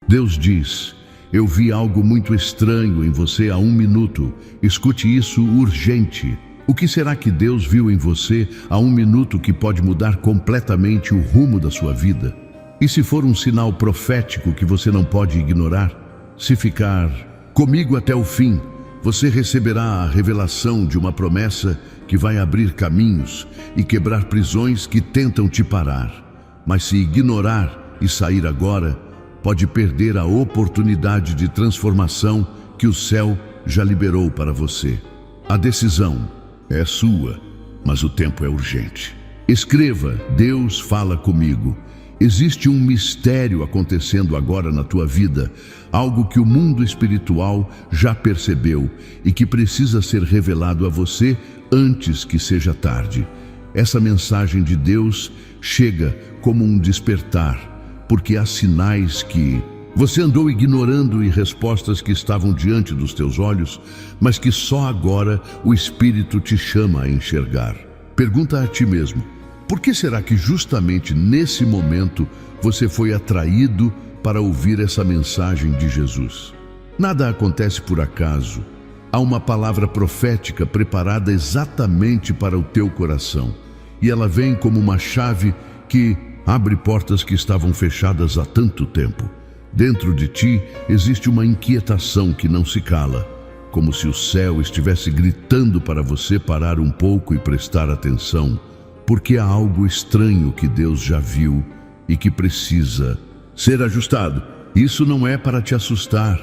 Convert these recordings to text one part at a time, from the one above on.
Deus diz: eu vi algo muito estranho em você há 1 minuto. Escute isso urgente. O que será que Deus viu em você há 1 minuto que pode mudar completamente o rumo da sua vida? E se for um sinal profético que você não pode ignorar? Se ficar comigo até o fim, você receberá a revelação de uma promessa que vai abrir caminhos e quebrar prisões que tentam te parar. Mas se ignorar e sair agora, pode perder a oportunidade de transformação que o céu já liberou para você. A decisão é sua, mas o tempo é urgente. Escreva: Deus fala comigo. Existe um mistério acontecendo agora na tua vida, algo que o mundo espiritual já percebeu e que precisa ser revelado a você antes que seja tarde. Essa mensagem de Deus chega como um despertar, porque há sinais que você andou ignorando e respostas que estavam diante dos teus olhos, mas que só agora o Espírito te chama a enxergar. Pergunta a ti mesmo: por que será que justamente nesse momento você foi atraído para ouvir essa mensagem de Jesus? Nada acontece por acaso. Há uma palavra profética preparada exatamente para o teu coração, e ela vem como uma chave que abre portas que estavam fechadas há tanto tempo. Dentro de ti existe uma inquietação que não se cala, como se o céu estivesse gritando para você parar um pouco e prestar atenção, porque há algo estranho que Deus já viu e que precisa ser ajustado. Isso não é para te assustar,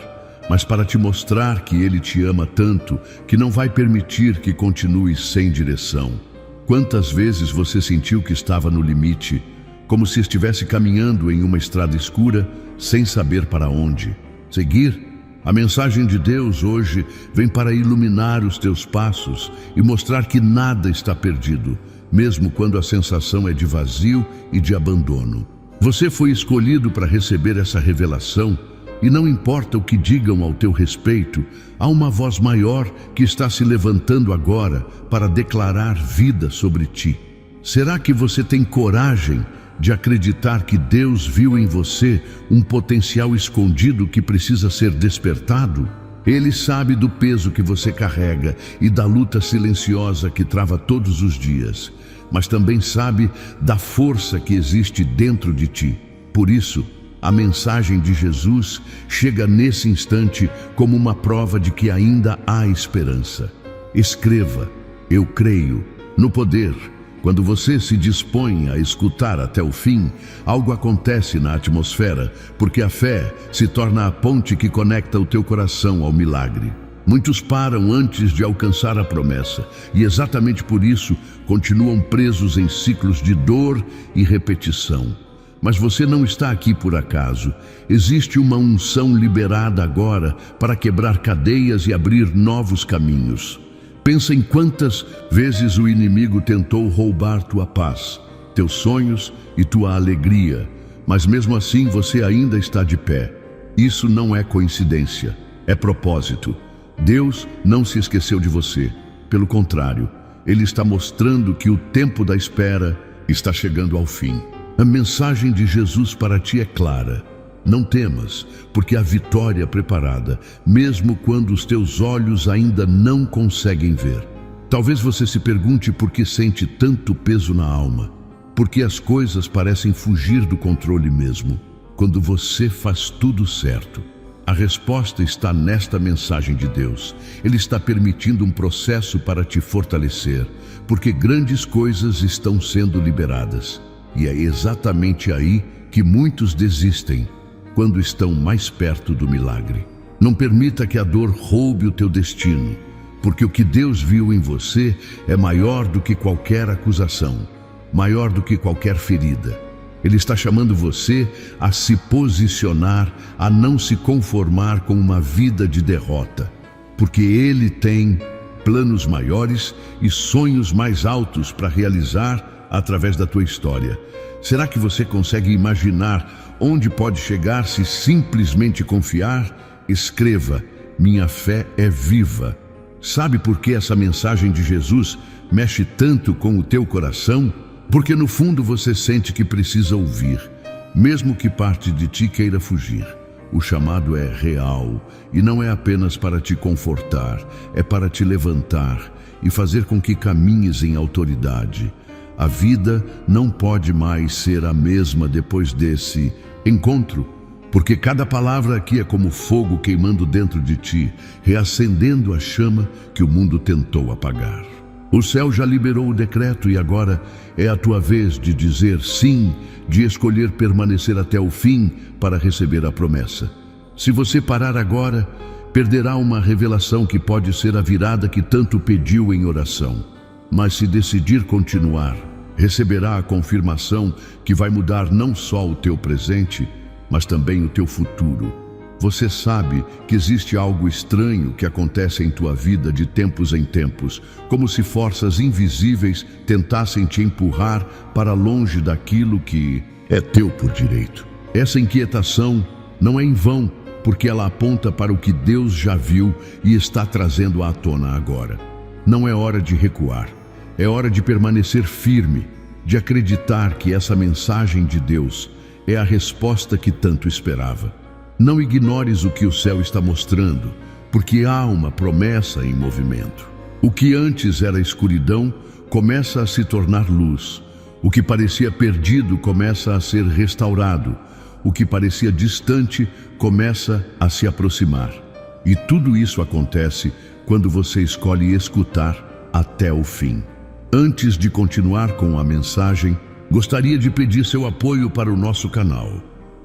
mas para te mostrar que Ele te ama tanto que não vai permitir que continue sem direção. Quantas vezes você sentiu que estava no limite, como se estivesse caminhando em uma estrada escura, sem saber para onde seguir? A mensagem de Deus hoje vem para iluminar os teus passos e mostrar que nada está perdido, mesmo quando a sensação é de vazio e de abandono. Você foi escolhido para receber essa revelação, e não importa o que digam ao teu respeito, há uma voz maior que está se levantando agora para declarar vida sobre ti. Será que você tem coragem de acreditar que Deus viu em você um potencial escondido que precisa ser despertado? Ele sabe do peso que você carrega e da luta silenciosa que trava todos os dias, mas também sabe da força que existe dentro de ti. Por isso, a mensagem de Jesus chega nesse instante como uma prova de que ainda há esperança. Escreva: eu creio no poder. Quando você se dispõe a escutar até o fim, algo acontece na atmosfera, porque a fé se torna a ponte que conecta o teu coração ao milagre. Muitos param antes de alcançar a promessa, e exatamente por isso continuam presos em ciclos de dor e repetição. Mas você não está aqui por acaso. Existe uma unção liberada agora para quebrar cadeias e abrir novos caminhos. Pensa em quantas vezes o inimigo tentou roubar tua paz, teus sonhos e tua alegria, mas mesmo assim você ainda está de pé. Isso não é coincidência, é propósito. Deus não se esqueceu de você. Pelo contrário, Ele está mostrando que o tempo da espera está chegando ao fim. A mensagem de Jesus para ti é clara. Não temas, porque há vitória preparada, mesmo quando os teus olhos ainda não conseguem ver. Talvez você se pergunte por que sente tanto peso na alma. Porque as coisas parecem fugir do controle mesmo, quando você faz tudo certo. A resposta está nesta mensagem de Deus. Ele está permitindo um processo para te fortalecer, porque grandes coisas estão sendo liberadas. E é exatamente aí que muitos desistem, quando estão mais perto do milagre. Não permita que a dor roube o teu destino, porque o que Deus viu em você é maior do que qualquer acusação, maior do que qualquer ferida. Ele está chamando você a se posicionar, a não se conformar com uma vida de derrota, porque Ele tem planos maiores e sonhos mais altos para realizar através da tua história. Será que você consegue imaginar onde pode chegar se simplesmente confiar? Escreva: minha fé é viva. Sabe por que essa mensagem de Jesus mexe tanto com o teu coração? Porque no fundo você sente que precisa ouvir, mesmo que parte de ti queira fugir. o chamado é real e não é apenas para te confortar, é para te levantar e fazer com que caminhes em autoridade. A vida não pode mais ser a mesma depois desse encontro, porque cada palavra aqui é como fogo queimando dentro de ti, reacendendo a chama que o mundo tentou apagar. O céu já liberou o decreto e agora é a tua vez de dizer sim, de escolher permanecer até o fim para receber a promessa. Se você parar agora, perderá uma revelação que pode ser a virada que tanto pediu em oração. Mas se decidir continuar, receberá a confirmação que vai mudar não só o teu presente, mas também o teu futuro. Você sabe que existe algo estranho que acontece em tua vida de tempos em tempos, como se forças invisíveis tentassem te empurrar para longe daquilo que é teu por direito. Essa inquietação não é em vão, porque ela aponta para o que Deus já viu e está trazendo à tona agora. Não é hora de recuar, é hora de permanecer firme, de acreditar que essa mensagem de Deus é a resposta que tanto esperava. Não ignores o que o céu está mostrando, porque há uma promessa em movimento. O que antes era escuridão começa a se tornar luz. O que parecia perdido começa a ser restaurado. O que parecia distante começa a se aproximar. E tudo isso acontece quando você escolhe escutar até o fim. Antes de continuar com a mensagem, gostaria de pedir seu apoio para o nosso canal.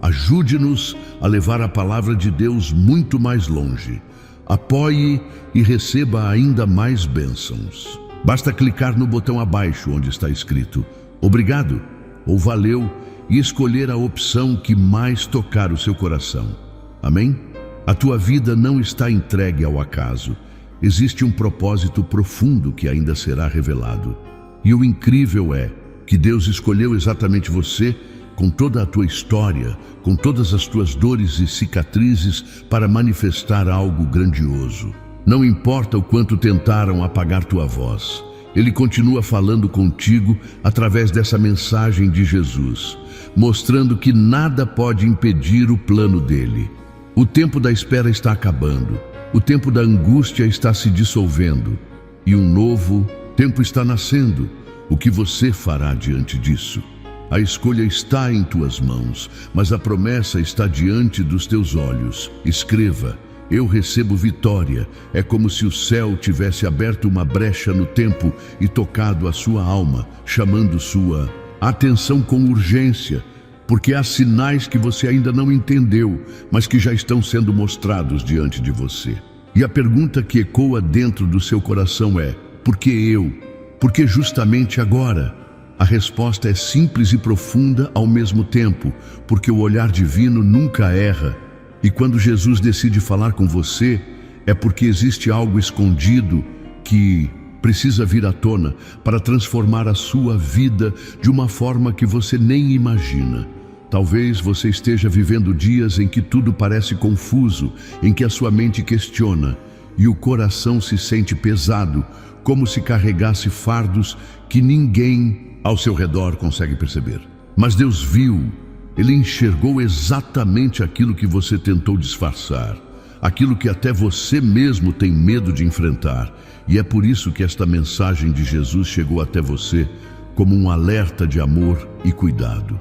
Ajude-nos a levar a palavra de Deus muito mais longe. Apoie e receba ainda mais bênçãos. Basta clicar no botão abaixo onde está escrito "Obrigado" ou "Valeu" e escolher a opção que mais tocar o seu coração. Amém? A tua vida não está entregue ao acaso. Existe um propósito profundo que ainda será revelado. E o incrível é que Deus escolheu exatamente você, com toda a tua história, com todas as tuas dores e cicatrizes, para manifestar algo grandioso. Não importa o quanto tentaram apagar tua voz, Ele continua falando contigo através dessa mensagem de Jesus, mostrando que nada pode impedir o plano dele. O tempo da espera está acabando, o tempo da angústia está se dissolvendo e um novo tempo está nascendo. O que você fará diante disso? A escolha está em tuas mãos, mas a promessa está diante dos teus olhos. Escreva: eu recebo vitória. É como se o céu tivesse aberto uma brecha no tempo e tocado a sua alma, chamando sua atenção com urgência, porque há sinais que você ainda não entendeu, mas que já estão sendo mostrados diante de você. E a pergunta que ecoa dentro do seu coração é: por que eu? Por que justamente agora? A resposta é simples e profunda ao mesmo tempo, porque o olhar divino nunca erra. E quando Jesus decide falar com você, é porque existe algo escondido que precisa vir à tona para transformar a sua vida de uma forma que você nem imagina. Talvez você esteja vivendo dias em que tudo parece confuso, em que a sua mente questiona e o coração se sente pesado, como se carregasse fardos que ninguém ao seu redor consegue perceber. Mas Deus viu, Ele enxergou exatamente aquilo que você tentou disfarçar, aquilo que até você mesmo tem medo de enfrentar. E é por isso que esta mensagem de Jesus chegou até você como um alerta de amor e cuidado.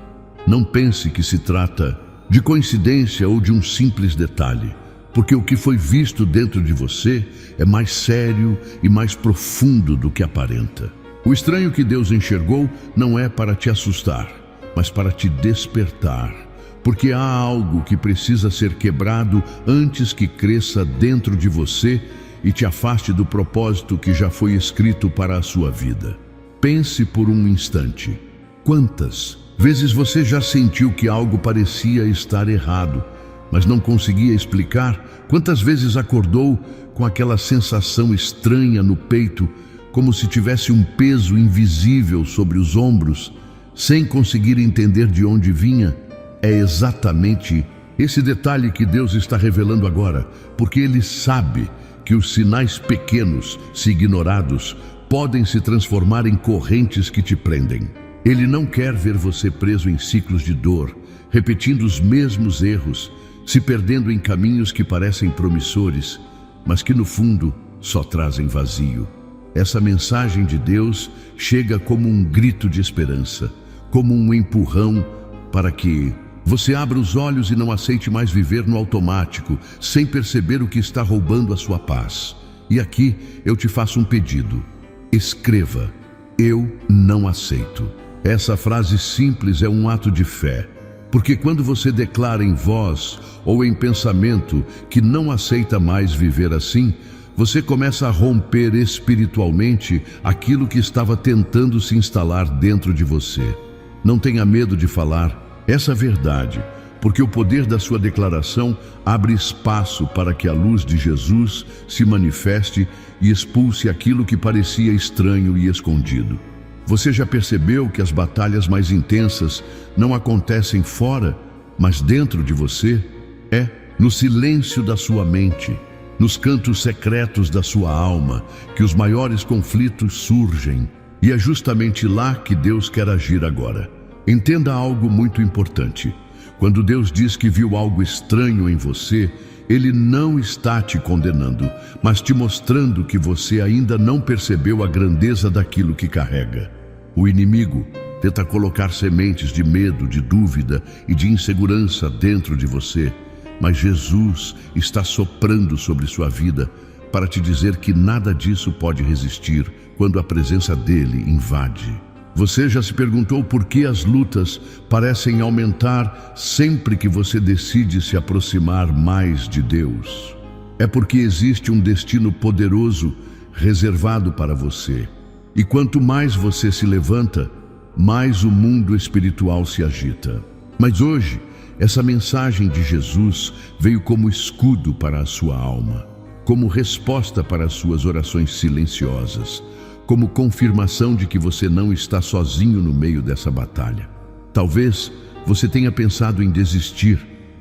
Não pense que se trata de coincidência ou de um simples detalhe, porque o que foi visto dentro de você é mais sério e mais profundo do que aparenta. O estranho que Deus enxergou não é para te assustar, mas para te despertar, porque há algo que precisa ser quebrado antes que cresça dentro de você e te afaste do propósito que já foi escrito para a sua vida. Pense por um instante. Quantas vezes você já sentiu que algo parecia estar errado, mas não conseguia explicar? Quantas vezes acordou com aquela sensação estranha no peito, como se tivesse um peso invisível sobre os ombros, sem conseguir entender de onde vinha? É exatamente esse detalhe que Deus está revelando agora, porque Ele sabe que os sinais pequenos, se ignorados, podem se transformar em correntes que te prendem. Ele não quer ver você preso em ciclos de dor, repetindo os mesmos erros, se perdendo em caminhos que parecem promissores, mas que no fundo só trazem vazio. Essa mensagem de Deus chega como um grito de esperança, como um empurrão para que você abra os olhos e não aceite mais viver no automático, sem perceber o que está roubando a sua paz. E aqui eu te faço um pedido. Escreva: eu não aceito. Essa frase simples é um ato de fé, porque quando você declara em voz ou em pensamento que não aceita mais viver assim, você começa a romper espiritualmente aquilo que estava tentando se instalar dentro de você. Não tenha medo de falar essa verdade, porque o poder da sua declaração abre espaço para que a luz de Jesus se manifeste e expulse aquilo que parecia estranho e escondido. Você já percebeu que as batalhas mais intensas não acontecem fora, mas dentro de você? É no silêncio da sua mente, nos cantos secretos da sua alma, que os maiores conflitos surgem. E é justamente lá que Deus quer agir agora. Entenda algo muito importante. Quando Deus diz que viu algo estranho em você, Ele não está te condenando, mas te mostrando que você ainda não percebeu a grandeza daquilo que carrega. O inimigo tenta colocar sementes de medo, de dúvida e de insegurança dentro de você, mas Jesus está soprando sobre sua vida para te dizer que nada disso pode resistir quando a presença dele invade. Você já se perguntou por que as lutas parecem aumentar sempre que você decide se aproximar mais de Deus? É porque existe um destino poderoso reservado para você. E quanto mais você se levanta, mais o mundo espiritual se agita. Mas hoje, essa mensagem de Jesus veio como escudo para a sua alma, como resposta para as suas orações silenciosas, como confirmação de que você não está sozinho no meio dessa batalha. Talvez você tenha pensado em desistir,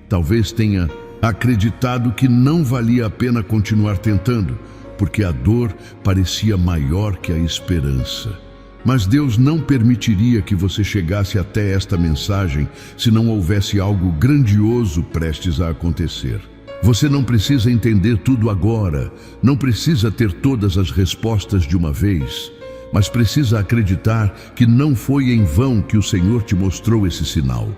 talvez tenha acreditado que não valia a pena continuar tentando, porque a dor parecia maior que a esperança. Mas Deus não permitiria que você chegasse até esta mensagem se não houvesse algo grandioso prestes a acontecer. Você não precisa entender tudo agora, não precisa ter todas as respostas de uma vez, mas precisa acreditar que não foi em vão que o Senhor te mostrou esse sinal.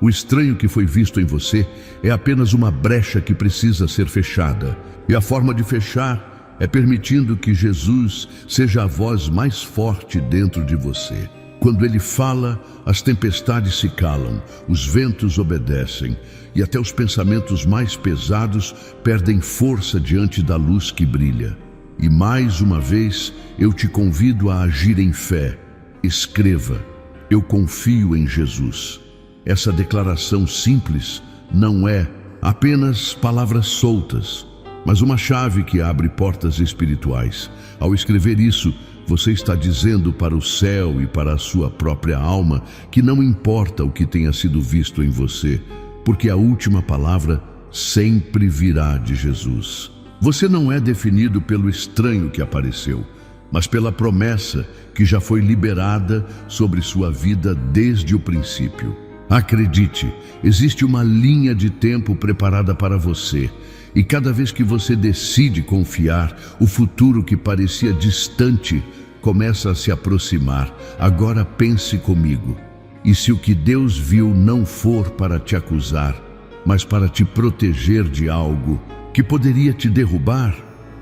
O estranho que foi visto em você é apenas uma brecha que precisa ser fechada, e a forma de fechar é permitindo que Jesus seja a voz mais forte dentro de você. Quando Ele fala, as tempestades se calam, os ventos obedecem e até os pensamentos mais pesados perdem força diante da luz que brilha. E mais uma vez, eu te convido a agir em fé. Escreva: eu confio em Jesus. Essa declaração simples não é apenas palavras soltas, mas uma chave que abre portas espirituais. Ao escrever isso, você está dizendo para o céu e para a sua própria alma que não importa o que tenha sido visto em você, porque a última palavra sempre virá de Jesus. Você não é definido pelo estranho que apareceu, mas pela promessa que já foi liberada sobre sua vida desde o princípio. Acredite, existe uma linha de tempo preparada para você. E cada vez que você decide confiar, o futuro que parecia distante começa a se aproximar. Agora pense comigo. E se o que Deus viu não for para te acusar, mas para te proteger de algo que poderia te derrubar?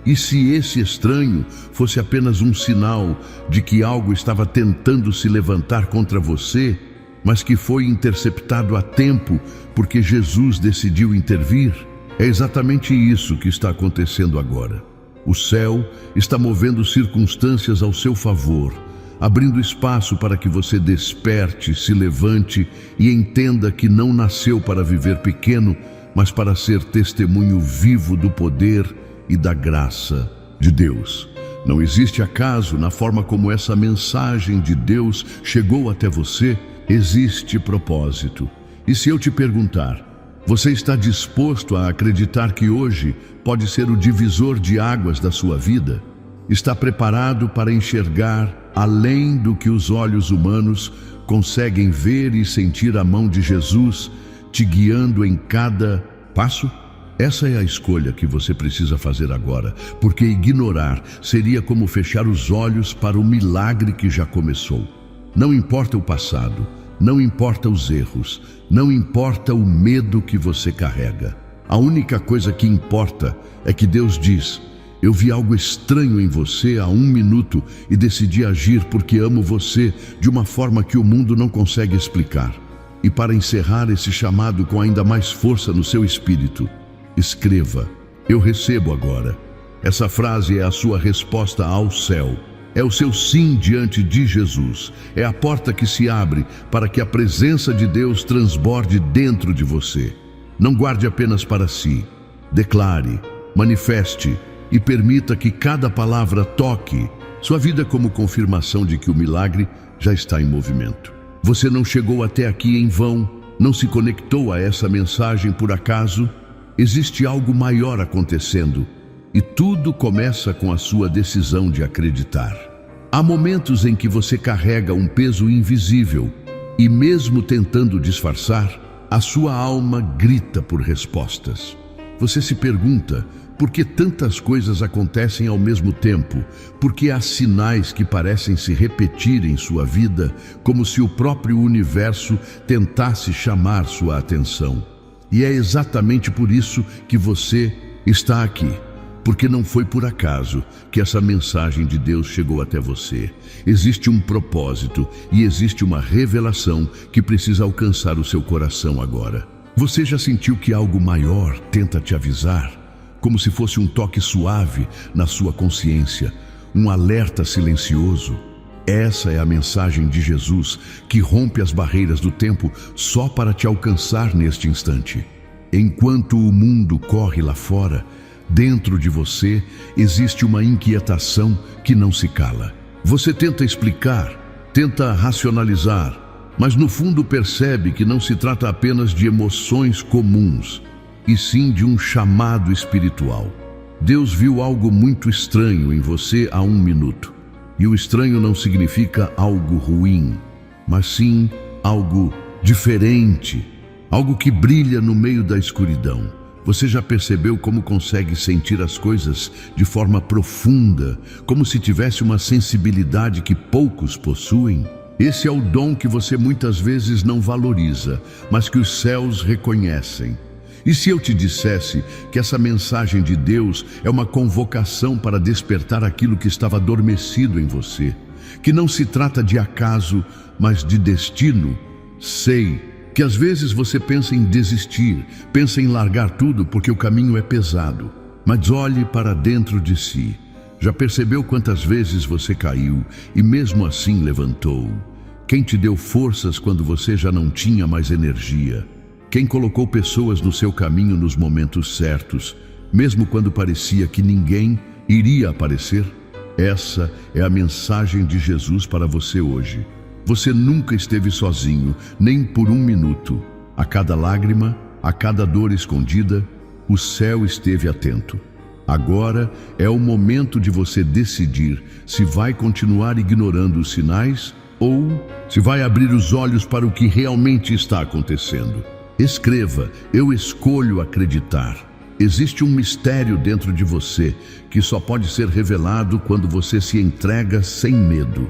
E se esse estranho fosse apenas um sinal de que algo estava tentando se levantar contra você, mas que foi interceptado a tempo porque Jesus decidiu intervir? É exatamente isso que está acontecendo agora. O céu está movendo circunstâncias ao seu favor, abrindo espaço para que você desperte, se levante e entenda que não nasceu para viver pequeno, mas para ser testemunho vivo do poder e da graça de Deus. Não existe acaso na forma como essa mensagem de Deus chegou até você, existe propósito. E se eu te perguntar, você está disposto a acreditar que hoje pode ser o divisor de águas da sua vida? Está preparado para enxergar além do que os olhos humanos conseguem ver e sentir a mão de Jesus te guiando em cada passo? Essa é a escolha que você precisa fazer agora, porque ignorar seria como fechar os olhos para o milagre que já começou. Não importa o passado, não importa os erros, não importa o medo que você carrega. A única coisa que importa é que Deus diz: eu vi algo estranho em você há 1 minuto e decidi agir porque amo você de uma forma que o mundo não consegue explicar. E para encerrar esse chamado com ainda mais força no seu espírito, escreva: eu recebo agora. Essa frase é a sua resposta ao céu. É o seu sim diante de Jesus. É a porta que se abre para que a presença de Deus transborde dentro de você. Não guarde apenas para si. Declare, manifeste e permita que cada palavra toque sua vida como confirmação de que o milagre já está em movimento. Você não chegou até aqui em vão, não se conectou a essa mensagem por acaso. Existe algo maior acontecendo e tudo começa com a sua decisão de acreditar. Há momentos em que você carrega um peso invisível e, mesmo tentando disfarçar, a sua alma grita por respostas. Você se pergunta por que tantas coisas acontecem ao mesmo tempo, porque há sinais que parecem se repetir em sua vida, como se o próprio universo tentasse chamar sua atenção. E é exatamente por isso que você está aqui, porque não foi por acaso que essa mensagem de Deus chegou até você. Existe um propósito e existe uma revelação que precisa alcançar o seu coração agora. Você já sentiu que algo maior tenta te avisar? Como se fosse um toque suave na sua consciência, um alerta silencioso? Essa é a mensagem de Jesus que rompe as barreiras do tempo só para te alcançar neste instante. Enquanto o mundo corre lá fora, dentro de você existe uma inquietação que não se cala. Você tenta explicar, tenta racionalizar, mas no fundo percebe que não se trata apenas de emoções comuns, e sim de um chamado espiritual. Deus viu algo muito estranho em você há 1 minuto. E o estranho não significa algo ruim, mas sim algo diferente, algo que brilha no meio da escuridão. Você já percebeu como consegue sentir as coisas de forma profunda, como se tivesse uma sensibilidade que poucos possuem? Esse é o dom que você muitas vezes não valoriza, mas que os céus reconhecem. E se eu te dissesse que essa mensagem de Deus é uma convocação para despertar aquilo que estava adormecido em você, que não se trata de acaso, mas de destino? Sei que às vezes você pensa em desistir, pensa em largar tudo porque o caminho é pesado, mas olhe para dentro de si. Já percebeu quantas vezes você caiu e mesmo assim levantou? Quem te deu forças quando você já não tinha mais energia? Quem colocou pessoas no seu caminho nos momentos certos, mesmo quando parecia que ninguém iria aparecer? Essa é a mensagem de Jesus para você hoje. Você nunca esteve sozinho, nem por 1 minuto. A cada lágrima, a cada dor escondida, o céu esteve atento. Agora é o momento de você decidir se vai continuar ignorando os sinais ou se vai abrir os olhos para o que realmente está acontecendo. Escreva: eu escolho acreditar. Existe um mistério dentro de você que só pode ser revelado quando você se entrega sem medo.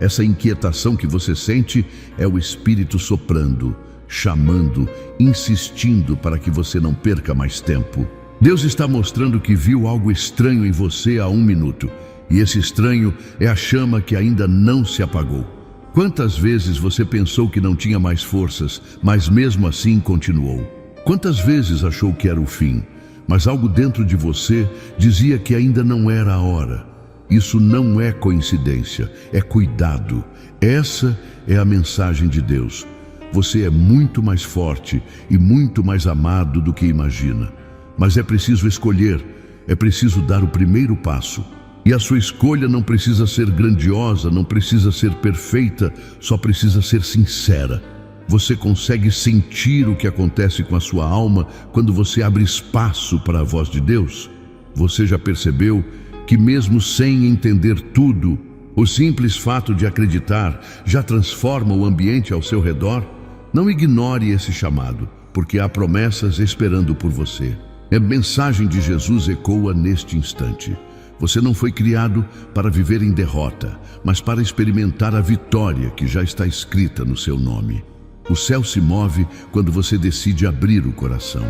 Essa inquietação que você sente é o Espírito soprando, chamando, insistindo para que você não perca mais tempo. Deus está mostrando que viu algo estranho em você há 1 minuto, e esse estranho é a chama que ainda não se apagou. Quantas vezes você pensou que não tinha mais forças, mas mesmo assim continuou? Quantas vezes achou que era o fim, mas algo dentro de você dizia que ainda não era a hora? Isso não é coincidência, é cuidado. Essa é a mensagem de Deus. Você é muito mais forte e muito mais amado do que imagina. Mas é preciso escolher, é preciso dar o primeiro passo. E a sua escolha não precisa ser grandiosa, não precisa ser perfeita, só precisa ser sincera. Você consegue sentir o que acontece com a sua alma quando você abre espaço para a voz de Deus? Você já percebeu que mesmo sem entender tudo, o simples fato de acreditar já transforma o ambiente ao seu redor? Não ignore esse chamado, porque há promessas esperando por você. A mensagem de Jesus ecoa neste instante. Você não foi criado para viver em derrota, mas para experimentar a vitória que já está escrita no seu nome. O céu se move quando você decide abrir o coração.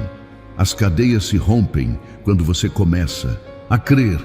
As cadeias se rompem quando você começa a crer.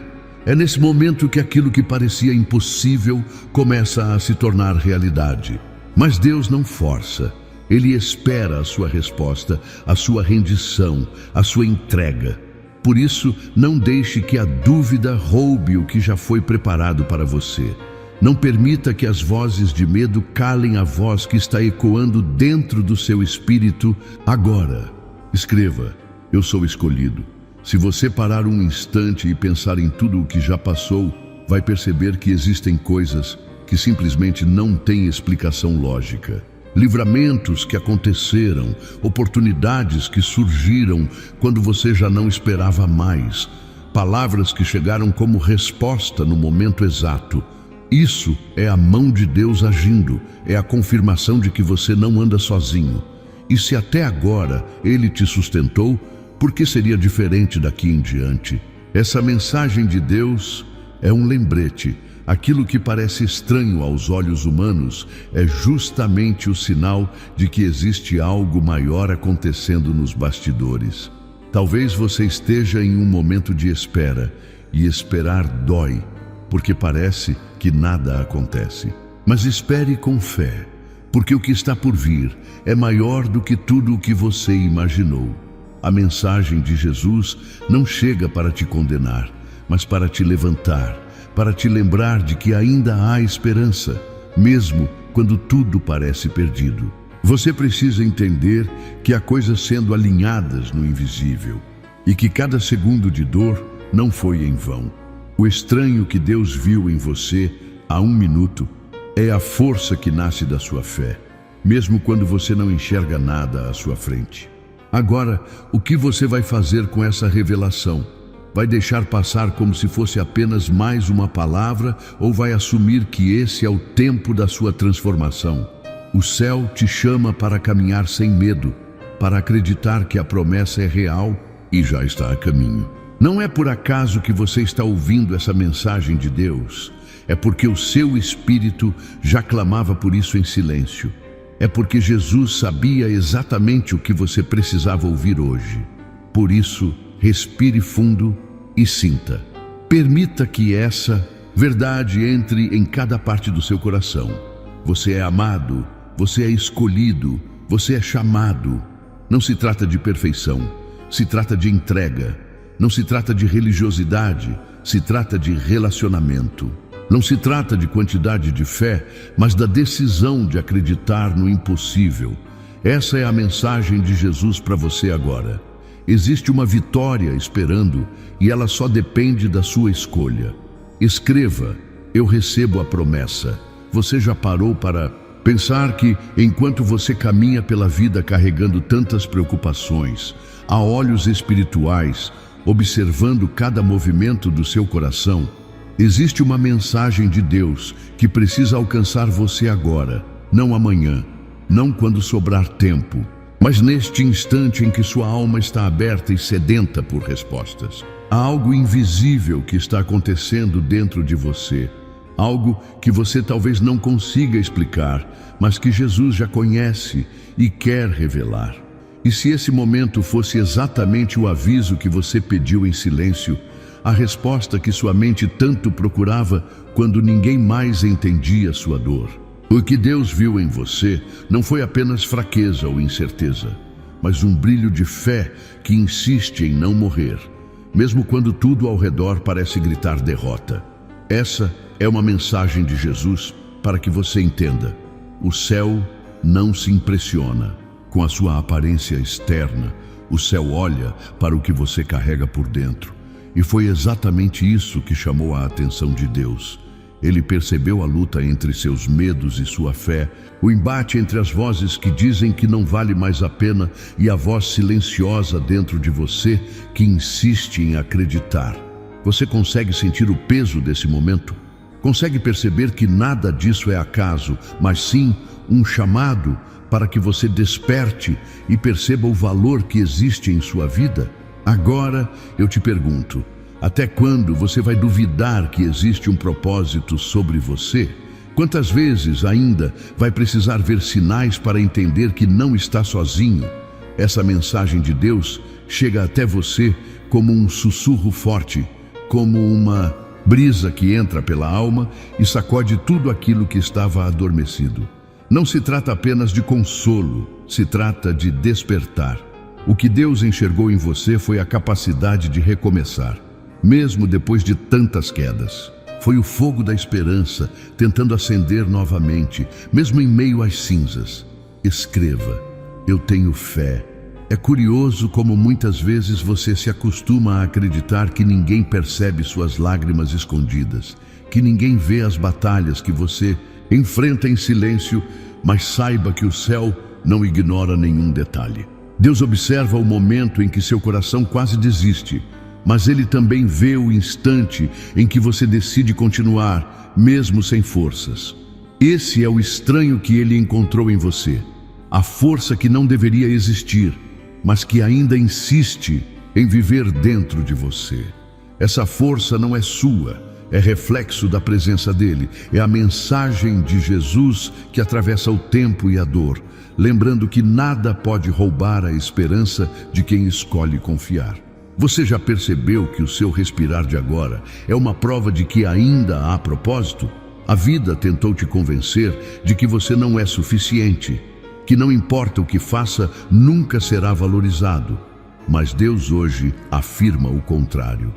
É nesse momento que aquilo que parecia impossível começa a se tornar realidade. Mas Deus não força. Ele espera a sua resposta, a sua rendição, a sua entrega. Por isso, não deixe que a dúvida roube o que já foi preparado para você. Não permita que as vozes de medo calem a voz que está ecoando dentro do seu espírito agora. Escreva: eu sou escolhido. Se você parar um instante e pensar em tudo o que já passou, vai perceber que existem coisas que simplesmente não têm explicação lógica. Livramentos que aconteceram, oportunidades que surgiram quando você já não esperava mais, palavras que chegaram como resposta no momento exato. Isso é a mão de Deus agindo, é a confirmação de que você não anda sozinho. E se até agora Ele te sustentou, por que seria diferente daqui em diante? Essa mensagem de Deus é um lembrete. Aquilo que parece estranho aos olhos humanos é justamente o sinal de que existe algo maior acontecendo nos bastidores. Talvez você esteja em um momento de espera, e esperar dói, porque parece que nada acontece. Mas espere com fé, porque o que está por vir é maior do que tudo o que você imaginou. A mensagem de Jesus não chega para te condenar, mas para te levantar, para te lembrar de que ainda há esperança, mesmo quando tudo parece perdido. Você precisa entender que há coisas sendo alinhadas no invisível e que cada segundo de dor não foi em vão. O estranho que Deus viu em você há um minuto é a força que nasce da sua fé, mesmo quando você não enxerga nada à sua frente. Agora, o que você vai fazer com essa revelação? Vai deixar passar como se fosse apenas mais uma palavra ou vai assumir que esse é o tempo da sua transformação? O céu te chama para caminhar sem medo, para acreditar que a promessa é real e já está a caminho. Não é por acaso que você está ouvindo essa mensagem de Deus. É porque o seu espírito já clamava por isso em silêncio. É porque Jesus sabia exatamente o que você precisava ouvir hoje. Por isso, respire fundo e sinta. Permita que essa verdade entre em cada parte do seu coração. Você é amado, você é escolhido, você é chamado. Não se trata de perfeição, se trata de entrega. Não se trata de religiosidade, se trata de relacionamento. Não se trata de quantidade de fé, mas da decisão de acreditar no impossível. Essa é a mensagem de Jesus para você agora. Existe uma vitória esperando e ela só depende da sua escolha. Escreva: eu recebo a promessa. Você já parou para pensar que, enquanto você caminha pela vida carregando tantas preocupações, a olhos espirituais, observando cada movimento do seu coração, existe uma mensagem de Deus que precisa alcançar você agora, não amanhã, não quando sobrar tempo, mas neste instante em que sua alma está aberta e sedenta por respostas. Há algo invisível que está acontecendo dentro de você, algo que você talvez não consiga explicar, mas que Jesus já conhece e quer revelar. E se esse momento fosse exatamente o aviso que você pediu em silêncio, a resposta que sua mente tanto procurava quando ninguém mais entendia sua dor. O que Deus viu em você não foi apenas fraqueza ou incerteza, mas um brilho de fé que insiste em não morrer, mesmo quando tudo ao redor parece gritar derrota. Essa é uma mensagem de Jesus para que você entenda: o céu não se impressiona com a sua aparência externa, o céu olha para o que você carrega por dentro. E foi exatamente isso que chamou a atenção de Deus. Ele percebeu a luta entre seus medos e sua fé, o embate entre as vozes que dizem que não vale mais a pena e a voz silenciosa dentro de você que insiste em acreditar. Você consegue sentir o peso desse momento? Consegue perceber que nada disso é acaso, mas sim um chamado para que você desperte e perceba o valor que existe em sua vida? Agora eu te pergunto, até quando você vai duvidar que existe um propósito sobre você? Quantas vezes ainda vai precisar ver sinais para entender que não está sozinho? Essa mensagem de Deus chega até você como um sussurro forte, como uma brisa que entra pela alma e sacode tudo aquilo que estava adormecido. Não se trata apenas de consolo, se trata de despertar. O que Deus enxergou em você foi a capacidade de recomeçar, mesmo depois de tantas quedas. Foi o fogo da esperança tentando acender novamente, mesmo em meio às cinzas. Escreva: eu tenho fé. É curioso como muitas vezes você se acostuma a acreditar que ninguém percebe suas lágrimas escondidas, que ninguém vê as batalhas que você enfrenta em silêncio, mas saiba que o céu não ignora nenhum detalhe. Deus observa o momento em que seu coração quase desiste, mas Ele também vê o instante em que você decide continuar, mesmo sem forças. Esse é o estranho que Ele encontrou em você, a força que não deveria existir, mas que ainda insiste em viver dentro de você. Essa força não é sua, é reflexo da presença dele, é a mensagem de Jesus que atravessa o tempo e a dor, lembrando que nada pode roubar a esperança de quem escolhe confiar. Você já percebeu que o seu respirar de agora é uma prova de que ainda há propósito? A vida tentou te convencer de que você não é suficiente, que não importa o que faça, nunca será valorizado. Mas Deus hoje afirma o contrário.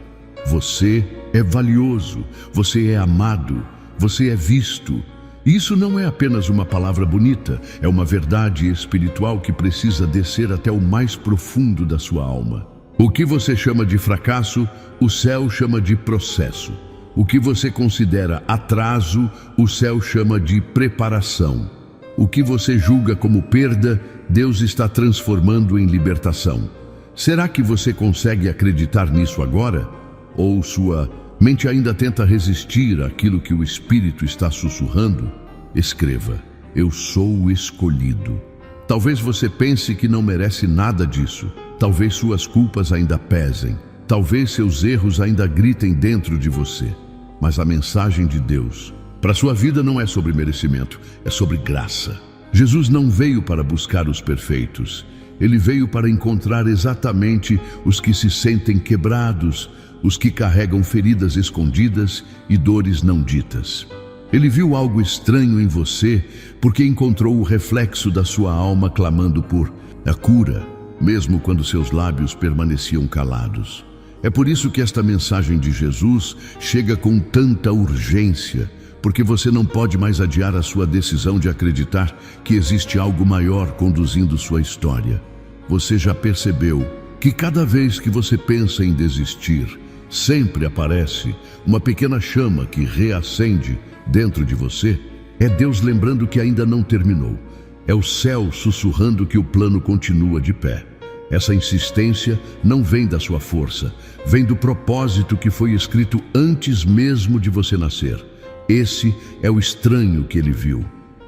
Você é valioso, você é amado, você é visto. Isso não é apenas uma palavra bonita, é uma verdade espiritual que precisa descer até o mais profundo da sua alma. O que você chama de fracasso, o céu chama de processo. O que você considera atraso, o céu chama de preparação. O que você julga como perda, Deus está transformando em libertação. Será que você consegue acreditar nisso agora? Ou sua mente ainda tenta resistir àquilo que o Espírito está sussurrando? Escreva: eu sou o escolhido. Talvez você pense que não merece nada disso. Talvez suas culpas ainda pesem. Talvez seus erros ainda gritem dentro de você. Mas a mensagem de Deus para sua vida não é sobre merecimento, é sobre graça. Jesus não veio para buscar os perfeitos. Ele veio para encontrar exatamente os que se sentem quebrados, os que carregam feridas escondidas e dores não ditas. Ele viu algo estranho em você porque encontrou o reflexo da sua alma clamando por a cura, mesmo quando seus lábios permaneciam calados. É por isso que esta mensagem de Jesus chega com tanta urgência, porque você não pode mais adiar a sua decisão de acreditar que existe algo maior conduzindo sua história. Você já percebeu que cada vez que você pensa em desistir, sempre aparece uma pequena chama que reacende dentro de você? É Deus lembrando que ainda não terminou. É o céu sussurrando que o plano continua de pé. Essa insistência não vem da sua força, vem do propósito que foi escrito antes mesmo de você nascer. Esse é o estranho que ele viu.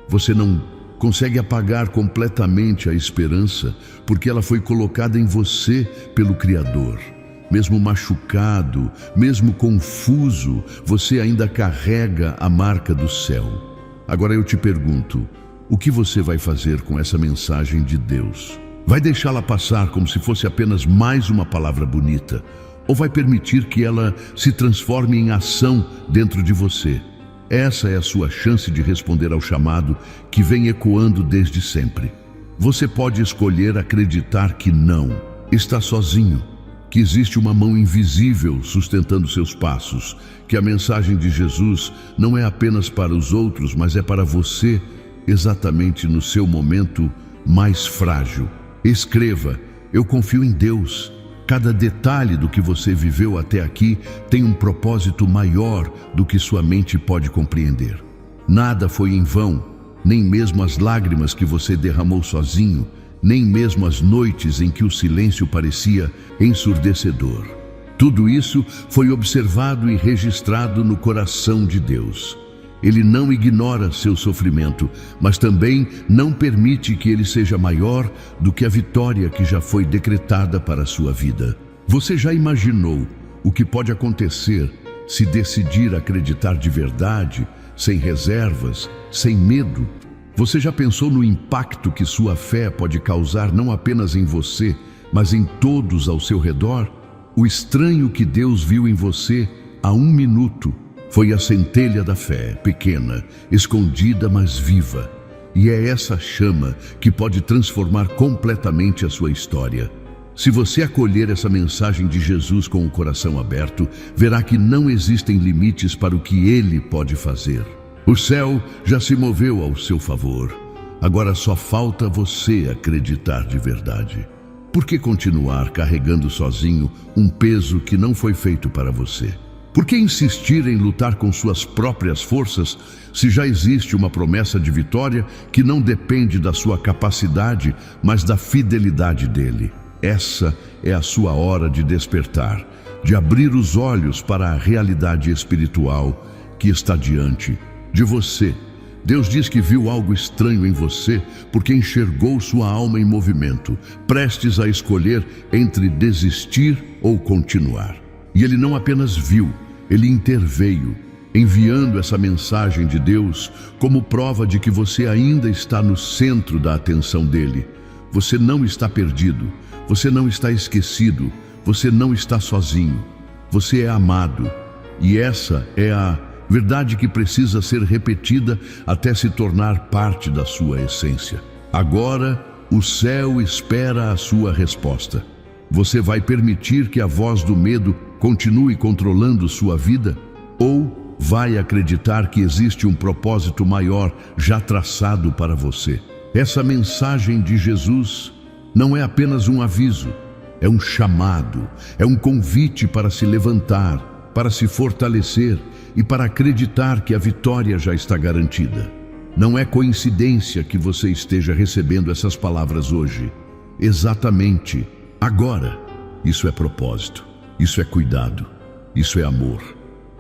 Você não consegue apagar completamente a esperança, porque ela foi colocada em você pelo Criador. Mesmo machucado, mesmo confuso, você ainda carrega a marca do céu. Agora eu te pergunto, o que você vai fazer com essa mensagem de Deus? Vai deixá-la passar como se fosse apenas mais uma palavra bonita? Ou vai permitir que ela se transforme em ação dentro de você? Essa é a sua chance de responder ao chamado que vem ecoando desde sempre. Você pode escolher acreditar que não está sozinho, que existe uma mão invisível sustentando seus passos, que a mensagem de Jesus não é apenas para os outros, mas é para você, exatamente no seu momento mais frágil. Escreva: eu confio em Deus. Cada detalhe do que você viveu até aqui tem um propósito maior do que sua mente pode compreender. Nada foi em vão, nem mesmo as lágrimas que você derramou sozinho, nem mesmo as noites em que o silêncio parecia ensurdecedor. Tudo isso foi observado e registrado no coração de Deus. Ele não ignora seu sofrimento, mas também não permite que ele seja maior do que a vitória que já foi decretada para a sua vida. Você já imaginou o que pode acontecer se decidir acreditar de verdade, sem reservas, sem medo? Você já pensou no impacto que sua fé pode causar não apenas em você, mas em todos ao seu redor? O estranho que Deus viu em você há 1 minuto foi a centelha da fé, pequena, escondida, mas viva. E é essa chama que pode transformar completamente a sua história. Se você acolher essa mensagem de Jesus com o coração aberto, verá que não existem limites para o que Ele pode fazer. O céu já se moveu ao seu favor. Agora só falta você acreditar de verdade. Por que continuar carregando sozinho um peso que não foi feito para você? Por que insistir em lutar com suas próprias forças, se já existe uma promessa de vitória que não depende da sua capacidade, mas da fidelidade dele? Essa é a sua hora de despertar, de abrir os olhos para a realidade espiritual que está diante de você. Deus diz que viu algo estranho em você porque enxergou sua alma em movimento, prestes a escolher entre desistir ou continuar. E Ele não apenas viu, Ele interveio, enviando essa mensagem de Deus como prova de que você ainda está no centro da atenção dele. Você não está perdido, você não está esquecido, você não está sozinho. Você é amado, e essa é a verdade que precisa ser repetida até se tornar parte da sua essência. Agora, o céu espera a sua resposta. Você vai permitir que a voz do medo continue controlando sua vida? Ou vai acreditar que existe um propósito maior já traçado para você? Essa mensagem de Jesus não é apenas um aviso, é um chamado, é um convite para se levantar, para se fortalecer e para acreditar que a vitória já está garantida. Não é coincidência que você esteja recebendo essas palavras hoje, exatamente agora. Isso é propósito, isso é cuidado, isso é amor.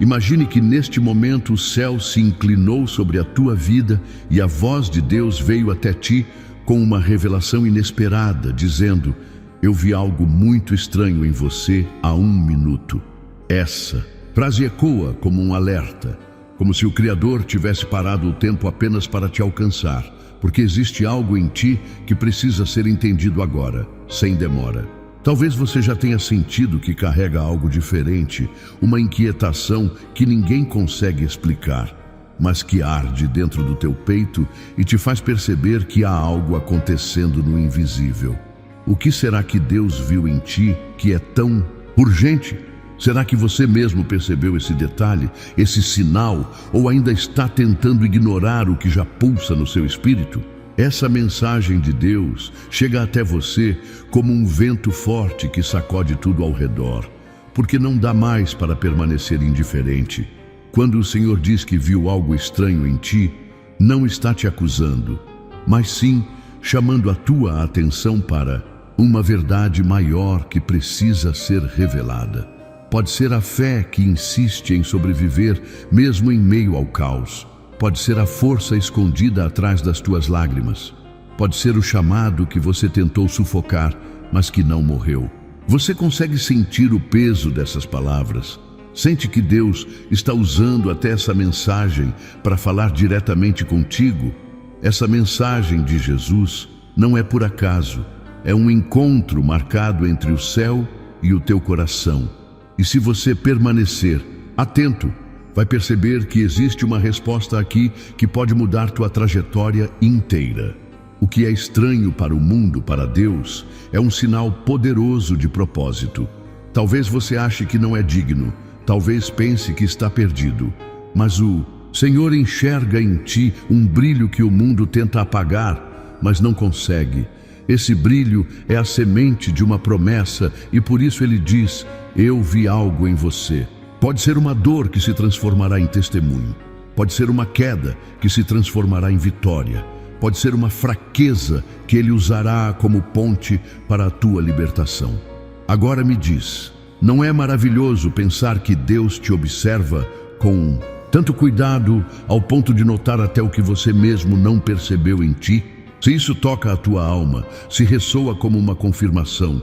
Imagine que neste momento o céu se inclinou sobre a tua vida e a voz de Deus veio até ti com uma revelação inesperada, dizendo: eu vi algo muito estranho em você há 1 minuto. Essa frase ecoa como um alerta, como se o Criador tivesse parado o tempo apenas para te alcançar, porque existe algo em ti que precisa ser entendido agora, sem demora. Talvez você já tenha sentido que carrega algo diferente, uma inquietação que ninguém consegue explicar, mas que arde dentro do teu peito e te faz perceber que há algo acontecendo no invisível. O que será que Deus viu em ti que é tão urgente? Será que você mesmo percebeu esse detalhe, esse sinal, ou ainda está tentando ignorar o que já pulsa no seu espírito? Essa mensagem de Deus chega até você como um vento forte que sacode tudo ao redor, porque não dá mais para permanecer indiferente. Quando o Senhor diz que viu algo estranho em ti, não está te acusando, mas sim chamando a tua atenção para uma verdade maior que precisa ser revelada. Pode ser a fé que insiste em sobreviver mesmo em meio ao caos. Pode ser a força escondida atrás das tuas lágrimas. Pode ser o chamado que você tentou sufocar, mas que não morreu. Você consegue sentir o peso dessas palavras? Sente que Deus está usando até essa mensagem para falar diretamente contigo? Essa mensagem de Jesus não é por acaso. É um encontro marcado entre o céu e o teu coração. E se você permanecer atento, vai perceber que existe uma resposta aqui que pode mudar tua trajetória inteira. O que é estranho para o mundo, para Deus, é um sinal poderoso de propósito. Talvez você ache que não é digno, talvez pense que está perdido, mas o Senhor enxerga em ti um brilho que o mundo tenta apagar, mas não consegue. Esse brilho é a semente de uma promessa e por isso Ele diz: eu vi algo em você. Pode ser uma dor que se transformará em testemunho. Pode ser uma queda que se transformará em vitória. Pode ser uma fraqueza que Ele usará como ponte para a tua libertação. Agora me diz, não é maravilhoso pensar que Deus te observa com Tanto cuidado ao ponto de notar até o que você mesmo não percebeu em ti? Se isso toca a tua alma, se ressoa como uma confirmação,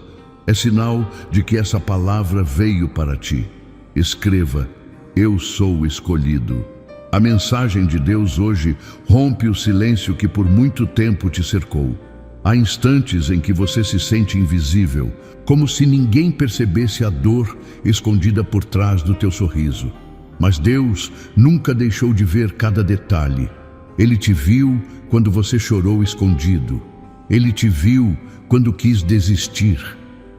é sinal de que essa palavra veio para ti. Escreva: eu sou escolhido. A mensagem de Deus hoje rompe o silêncio que por muito tempo te cercou. Há instantes em que você se sente invisível, como se ninguém percebesse a dor escondida por trás do teu sorriso. Mas Deus nunca deixou de ver cada detalhe. Ele te viu quando você chorou escondido. Ele te viu quando quis desistir.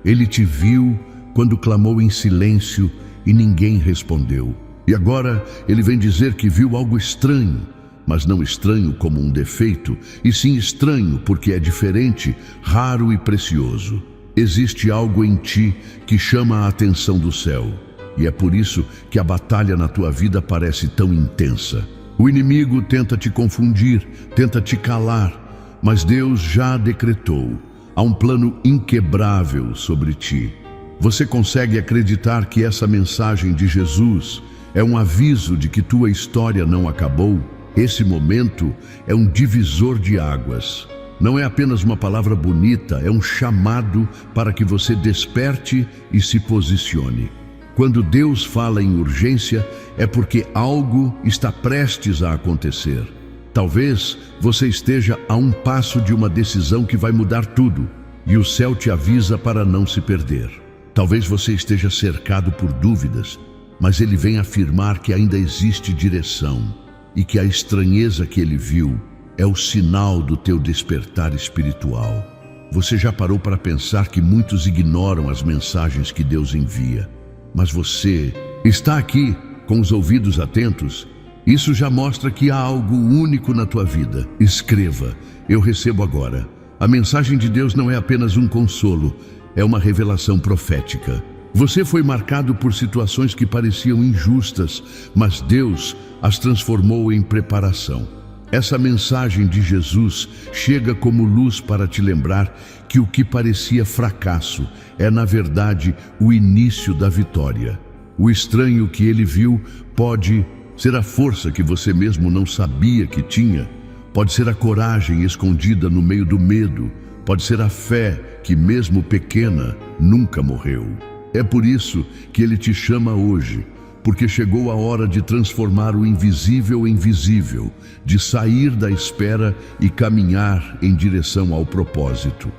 Ele te viu quando clamou em silêncio e ninguém respondeu. E agora ele vem dizer que viu algo estranho, mas não estranho como um defeito, e sim estranho porque é diferente, raro e precioso. Existe algo em ti que chama a atenção do céu, e é por isso que a batalha na tua vida parece tão intensa. O inimigo tenta te confundir, tenta te calar, mas Deus já decretou. Há um plano inquebrável sobre ti. Você consegue acreditar que essa mensagem de Jesus é um aviso de que tua história não acabou? Esse momento é um divisor de águas. Não é apenas uma palavra bonita, é um chamado para que você desperte e se posicione. Quando Deus fala em urgência, é porque algo está prestes a acontecer. Talvez você esteja a um passo de uma decisão que vai mudar tudo, e o céu te avisa para não se perder. Talvez você esteja cercado por dúvidas, mas ele vem afirmar que ainda existe direção e que a estranheza que ele viu é o sinal do teu despertar espiritual. Você já parou para pensar que muitos ignoram as mensagens que Deus envia? Mas você está aqui com os ouvidos atentos? Isso já mostra que há algo único na tua vida. Escreva: eu recebo agora. A mensagem de Deus não é apenas um consolo, é uma revelação profética. Você foi marcado por situações que pareciam injustas, mas Deus as transformou em preparação. Essa mensagem de Jesus chega como luz para te lembrar que o que parecia fracasso é, na verdade, o início da vitória. O estranho que ele viu pode ser a força que você mesmo não sabia que tinha, pode ser a coragem escondida no meio do medo, pode ser a fé que, mesmo pequena, nunca morreu. É por isso que ele te chama hoje, porque chegou a hora de transformar o invisível em visível, de sair da espera e caminhar em direção ao propósito.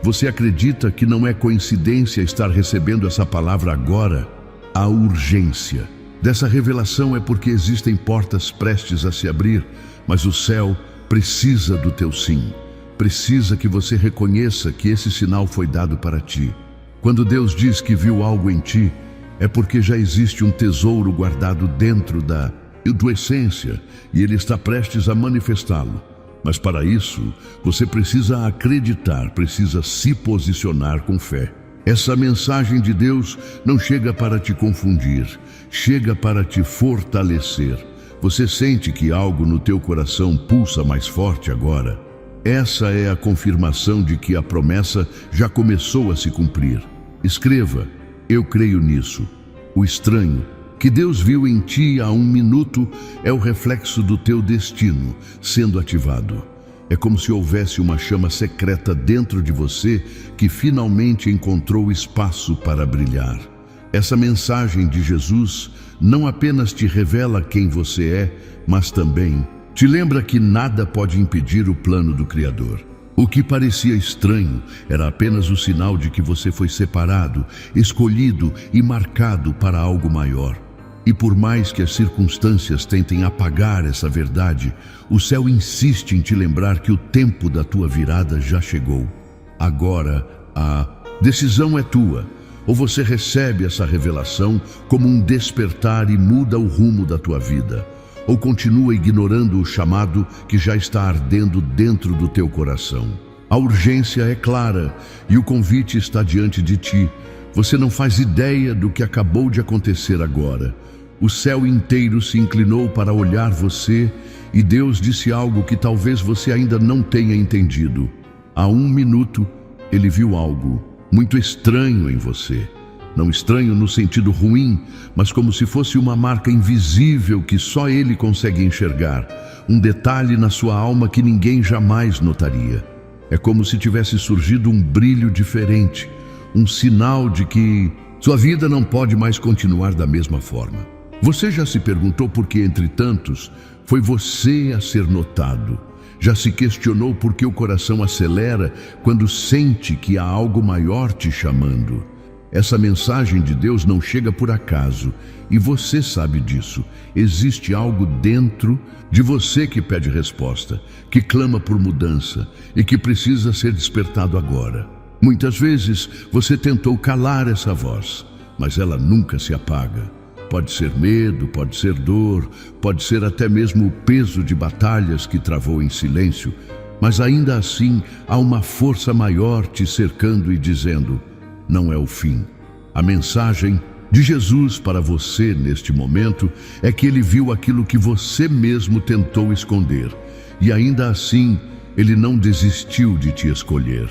Você acredita que não é coincidência estar recebendo essa palavra agora? A urgência dessa revelação é porque existem portas prestes a se abrir, mas o céu precisa do teu sim. Precisa que você reconheça que esse sinal foi dado para ti. Quando Deus diz que viu algo em ti, é porque já existe um tesouro guardado dentro da tua essência e ele está prestes a manifestá-lo. Mas para isso, você precisa acreditar, precisa se posicionar com fé. Essa mensagem de Deus não chega para te confundir, chega para te fortalecer. Você sente que algo no teu coração pulsa mais forte agora? Essa é a confirmação de que a promessa já começou a se cumprir. Escreva: eu creio nisso. O estranho que Deus viu em ti há um minuto é o reflexo do teu destino sendo ativado. É como se houvesse uma chama secreta dentro de você que finalmente encontrou espaço para brilhar. Essa mensagem de Jesus não apenas te revela quem você é, mas também te lembra que nada pode impedir o plano do Criador. O que parecia estranho era apenas o sinal de que você foi separado, escolhido e marcado para algo maior. E por mais que as circunstâncias tentem apagar essa verdade, o céu insiste em te lembrar que o tempo da tua virada já chegou. Agora a decisão é tua. Ou você recebe essa revelação como um despertar e muda o rumo da tua vida, ou continua ignorando o chamado que já está ardendo dentro do teu coração. A urgência é clara e o convite está diante de ti. Você não faz ideia do que acabou de acontecer agora. O céu inteiro se inclinou para olhar você e Deus disse algo que talvez você ainda não tenha entendido. Há um minuto, ele viu algo muito estranho em você. Não estranho no sentido ruim, mas como se fosse uma marca invisível que só ele consegue enxergar, um detalhe na sua alma que ninguém jamais notaria. É como se tivesse surgido um brilho diferente, um sinal de que sua vida não pode mais continuar da mesma forma. Você já se perguntou por que, entre tantos, foi você a ser notado? Já se questionou por que o coração acelera quando sente que há algo maior te chamando? Essa mensagem de Deus não chega por acaso, e você sabe disso. Existe algo dentro de você que pede resposta, que clama por mudança e que precisa ser despertado agora. Muitas vezes você tentou calar essa voz, mas ela nunca se apaga. Pode ser medo, pode ser dor, pode ser até mesmo o peso de batalhas que travou em silêncio, mas ainda assim há uma força maior te cercando e dizendo: não é o fim. A mensagem de Jesus para você neste momento é que ele viu aquilo que você mesmo tentou esconder, e ainda assim ele não desistiu de te escolher.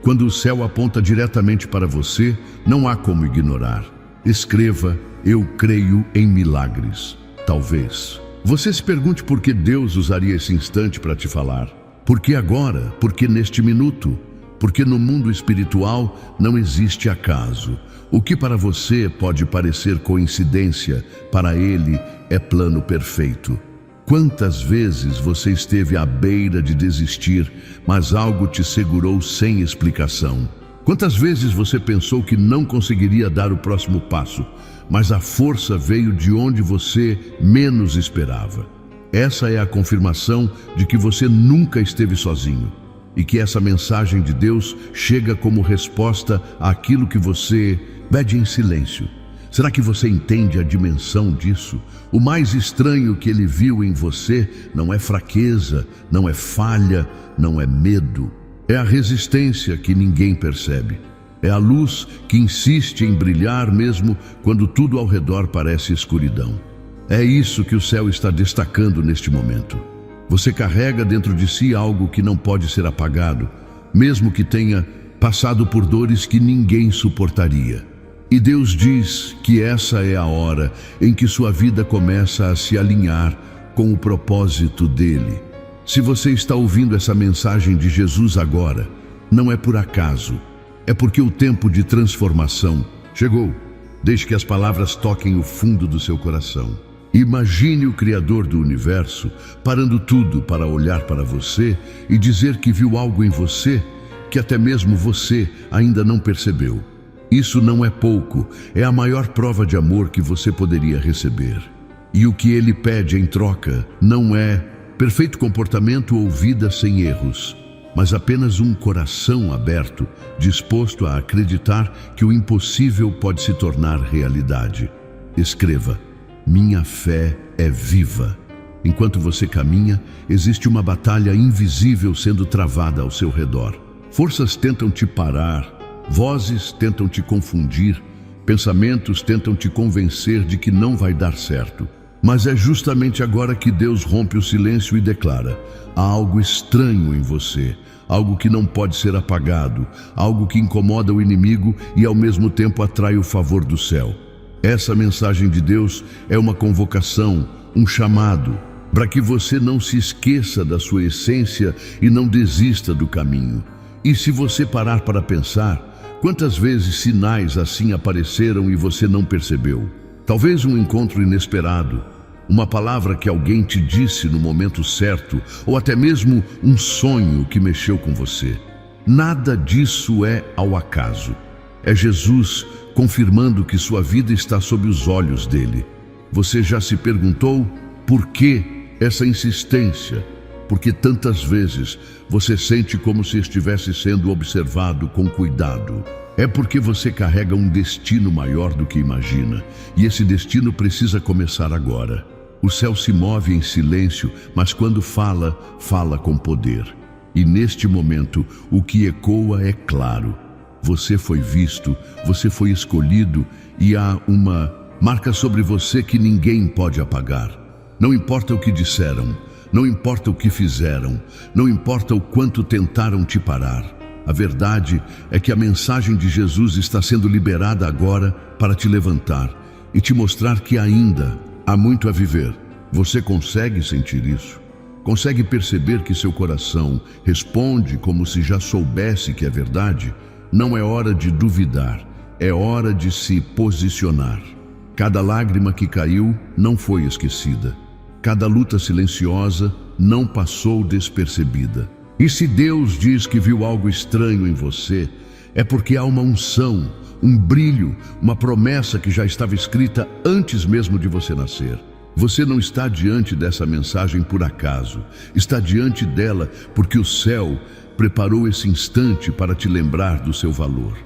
Quando o céu aponta diretamente para você, não há como ignorar. Escreva: eu creio em milagres. Talvez você se pergunte por que Deus usaria esse instante para te falar. Por que agora? Por que neste minuto? Porque no mundo espiritual não existe acaso. O que para você pode parecer coincidência, para ele é plano perfeito. Quantas vezes você esteve à beira de desistir, mas algo te segurou sem explicação? Quantas vezes você pensou que não conseguiria dar o próximo passo, mas a força veio de onde você menos esperava? Essa é a confirmação de que você nunca esteve sozinho, e que essa mensagem de Deus chega como resposta àquilo que você pede em silêncio. Será que você entende a dimensão disso? O mais estranho que ele viu em você não é fraqueza, não é falha, não é medo. É a resistência que ninguém percebe. É a luz que insiste em brilhar mesmo quando tudo ao redor parece escuridão. É isso que o céu está destacando neste momento. Você carrega dentro de si algo que não pode ser apagado, mesmo que tenha passado por dores que ninguém suportaria. E Deus diz que essa é a hora em que sua vida começa a se alinhar com o propósito dele. Se você está ouvindo essa mensagem de Jesus agora, não é por acaso, é porque o tempo de transformação chegou. Deixe que as palavras toquem o fundo do seu coração. Imagine o Criador do Universo parando tudo para olhar para você e dizer que viu algo em você que até mesmo você ainda não percebeu. Isso não é pouco, é a maior prova de amor que você poderia receber. E o que ele pede em troca não é perfeito comportamento ou vida sem erros, mas apenas um coração aberto, disposto a acreditar que o impossível pode se tornar realidade. Escreva: minha fé é viva. Enquanto você caminha, existe uma batalha invisível sendo travada ao seu redor. Forças tentam te parar, vozes tentam te confundir, pensamentos tentam te convencer de que não vai dar certo. Mas é justamente agora que Deus rompe o silêncio e declara: há algo estranho em você, algo que não pode ser apagado, algo que incomoda o inimigo e ao mesmo tempo atrai o favor do céu. Essa mensagem de Deus é uma convocação, um chamado, para que você não se esqueça da sua essência e não desista do caminho. E se você parar para pensar, quantas vezes sinais assim apareceram e você não percebeu? Talvez um encontro inesperado, uma palavra que alguém te disse no momento certo, ou até mesmo um sonho que mexeu com você. Nada disso é ao acaso. É Jesus confirmando que sua vida está sob os olhos dele. Você já se perguntou por que essa insistência? Porque tantas vezes você sente como se estivesse sendo observado com cuidado. É porque você carrega um destino maior do que imagina, e esse destino precisa começar agora. O céu se move em silêncio, mas quando fala, fala com poder. E neste momento, o que ecoa é claro. Você foi visto, você foi escolhido, e há uma marca sobre você que ninguém pode apagar. Não importa o que disseram, não importa o que fizeram, não importa o quanto tentaram te parar. A verdade é que a mensagem de Jesus está sendo liberada agora para te levantar e te mostrar que ainda há muito a viver. Você consegue sentir isso? Consegue perceber que seu coração responde como se já soubesse que é verdade? Não é hora de duvidar, é hora de se posicionar. Cada lágrima que caiu não foi esquecida. Cada luta silenciosa não passou despercebida. E se Deus diz que viu algo estranho em você, é porque há uma unção, um brilho, uma promessa que já estava escrita antes mesmo de você nascer. Você não está diante dessa mensagem por acaso. Está diante dela porque o céu preparou esse instante para te lembrar do seu valor.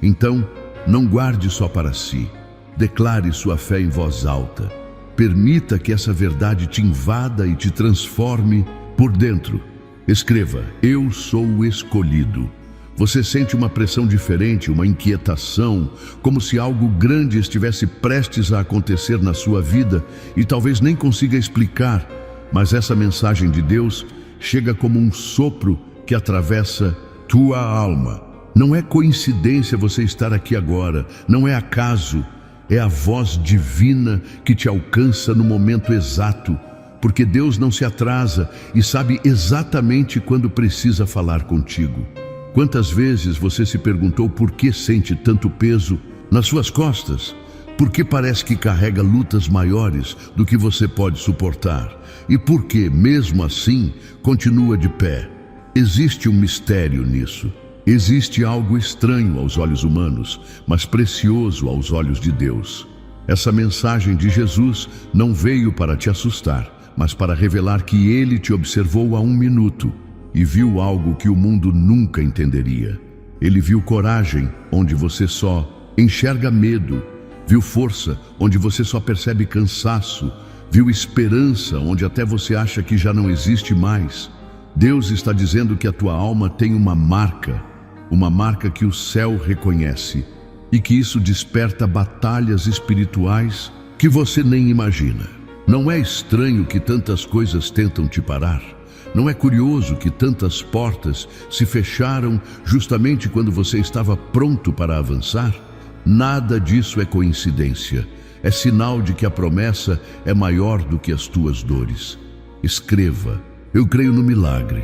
Então, não guarde só para si. Declare sua fé em voz alta. Permita que essa verdade te invada e te transforme por dentro. Escreva: eu sou o escolhido. Você sente uma pressão diferente, uma inquietação, como se algo grande estivesse prestes a acontecer na sua vida e talvez nem consiga explicar, mas essa mensagem de Deus chega como um sopro que atravessa tua alma. Não é coincidência você estar aqui agora, não é acaso, é a voz divina que te alcança no momento exato, porque Deus não se atrasa e sabe exatamente quando precisa falar contigo. Quantas vezes você se perguntou por que sente tanto peso nas suas costas? Por que parece que carrega lutas maiores do que você pode suportar? E por que, mesmo assim, continua de pé? Existe um mistério nisso. Existe algo estranho aos olhos humanos, mas precioso aos olhos de Deus. Essa mensagem de Jesus não veio para te assustar, mas para revelar que Ele te observou há um minuto e viu algo que o mundo nunca entenderia. Ele viu coragem onde você só enxerga medo, viu força onde você só percebe cansaço, viu esperança onde até você acha que já não existe mais. Deus está dizendo que a tua alma tem uma marca que o céu reconhece e que isso desperta batalhas espirituais que você nem imagina. Não é estranho que tantas coisas tentam te parar? Não é curioso que tantas portas se fecharam justamente quando você estava pronto para avançar? Nada disso é coincidência. É sinal de que a promessa é maior do que as tuas dores. Escreva: eu creio no milagre.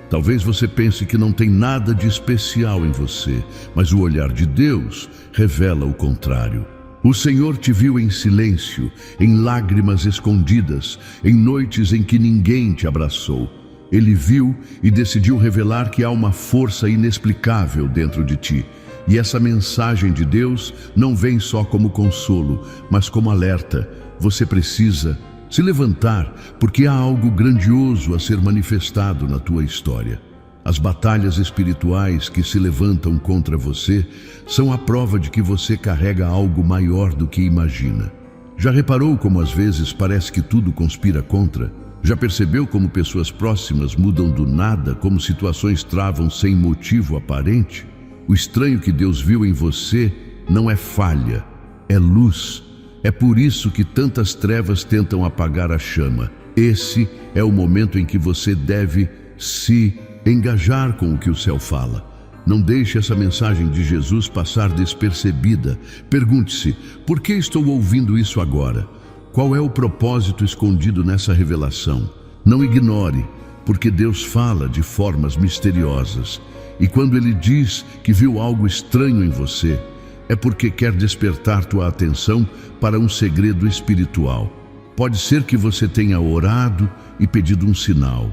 Talvez você pense que não tem nada de especial em você, mas o olhar de Deus revela o contrário. O Senhor te viu em silêncio, em lágrimas escondidas, em noites em que ninguém te abraçou. Ele viu e decidiu revelar que há uma força inexplicável dentro de ti. E essa mensagem de Deus não vem só como consolo, mas como alerta. Você precisa se levantar, porque há algo grandioso a ser manifestado na tua história. As batalhas espirituais que se levantam contra você são a prova de que você carrega algo maior do que imagina. Já reparou como às vezes parece que tudo conspira contra? Já percebeu como pessoas próximas mudam do nada, como situações travam sem motivo aparente? O estranho que Deus viu em você não é falha, é luz. É por isso que tantas trevas tentam apagar a chama. Esse é o momento em que você deve se engajar com o que o céu fala. Não deixe essa mensagem de Jesus passar despercebida. Pergunte-se: por que estou ouvindo isso agora? Qual é o propósito escondido nessa revelação? Não ignore, porque Deus fala de formas misteriosas. E quando Ele diz que viu algo estranho em você, é porque quer despertar tua atenção para um segredo espiritual. Pode ser que você tenha orado e pedido um sinal.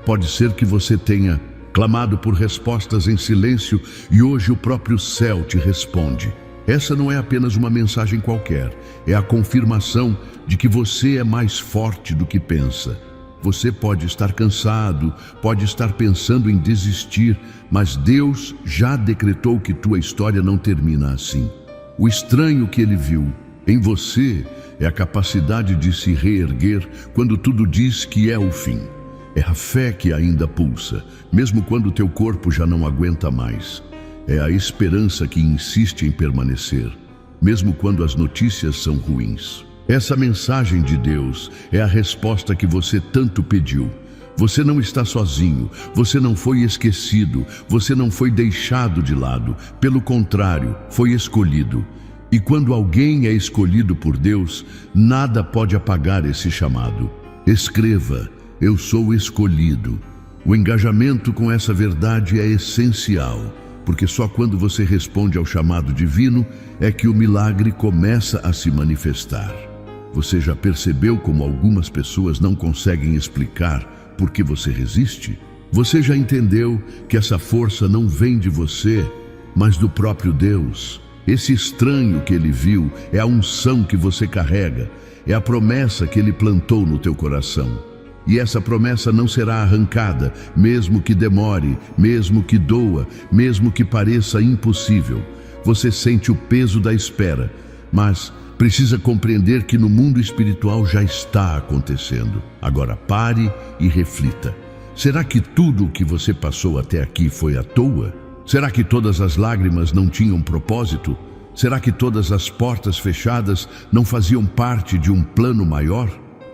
Pode ser que você tenha clamado por respostas em silêncio e hoje o próprio céu te responde. Essa não é apenas uma mensagem qualquer, é a confirmação de que você é mais forte do que pensa. Você pode estar cansado, pode estar pensando em desistir, mas Deus já decretou que tua história não termina assim. O estranho que Ele viu em você é a capacidade de se reerguer quando tudo diz que é o fim. É a fé que ainda pulsa, mesmo quando teu corpo já não aguenta mais. É a esperança que insiste em permanecer, mesmo quando as notícias são ruins. Essa mensagem de Deus é a resposta que você tanto pediu. Você não está sozinho, você não foi esquecido, você não foi deixado de lado. Pelo contrário, foi escolhido. E quando alguém é escolhido por Deus, nada pode apagar esse chamado. Escreva: eu sou escolhido. O engajamento com essa verdade é essencial, porque só quando você responde ao chamado divino é que o milagre começa a se manifestar. Você já percebeu como algumas pessoas não conseguem explicar por que você resiste? Você já entendeu que essa força não vem de você, mas do próprio Deus? Esse estranho que ele viu é a unção que você carrega, é a promessa que ele plantou no teu coração. E essa promessa não será arrancada, mesmo que demore, mesmo que doa, mesmo que pareça impossível. Você sente o peso da espera, mas precisa compreender que no mundo espiritual já está acontecendo. Agora pare e reflita. Será que tudo o que você passou até aqui foi à toa? Será que todas as lágrimas não tinham propósito? Será que todas as portas fechadas não faziam parte de um plano maior?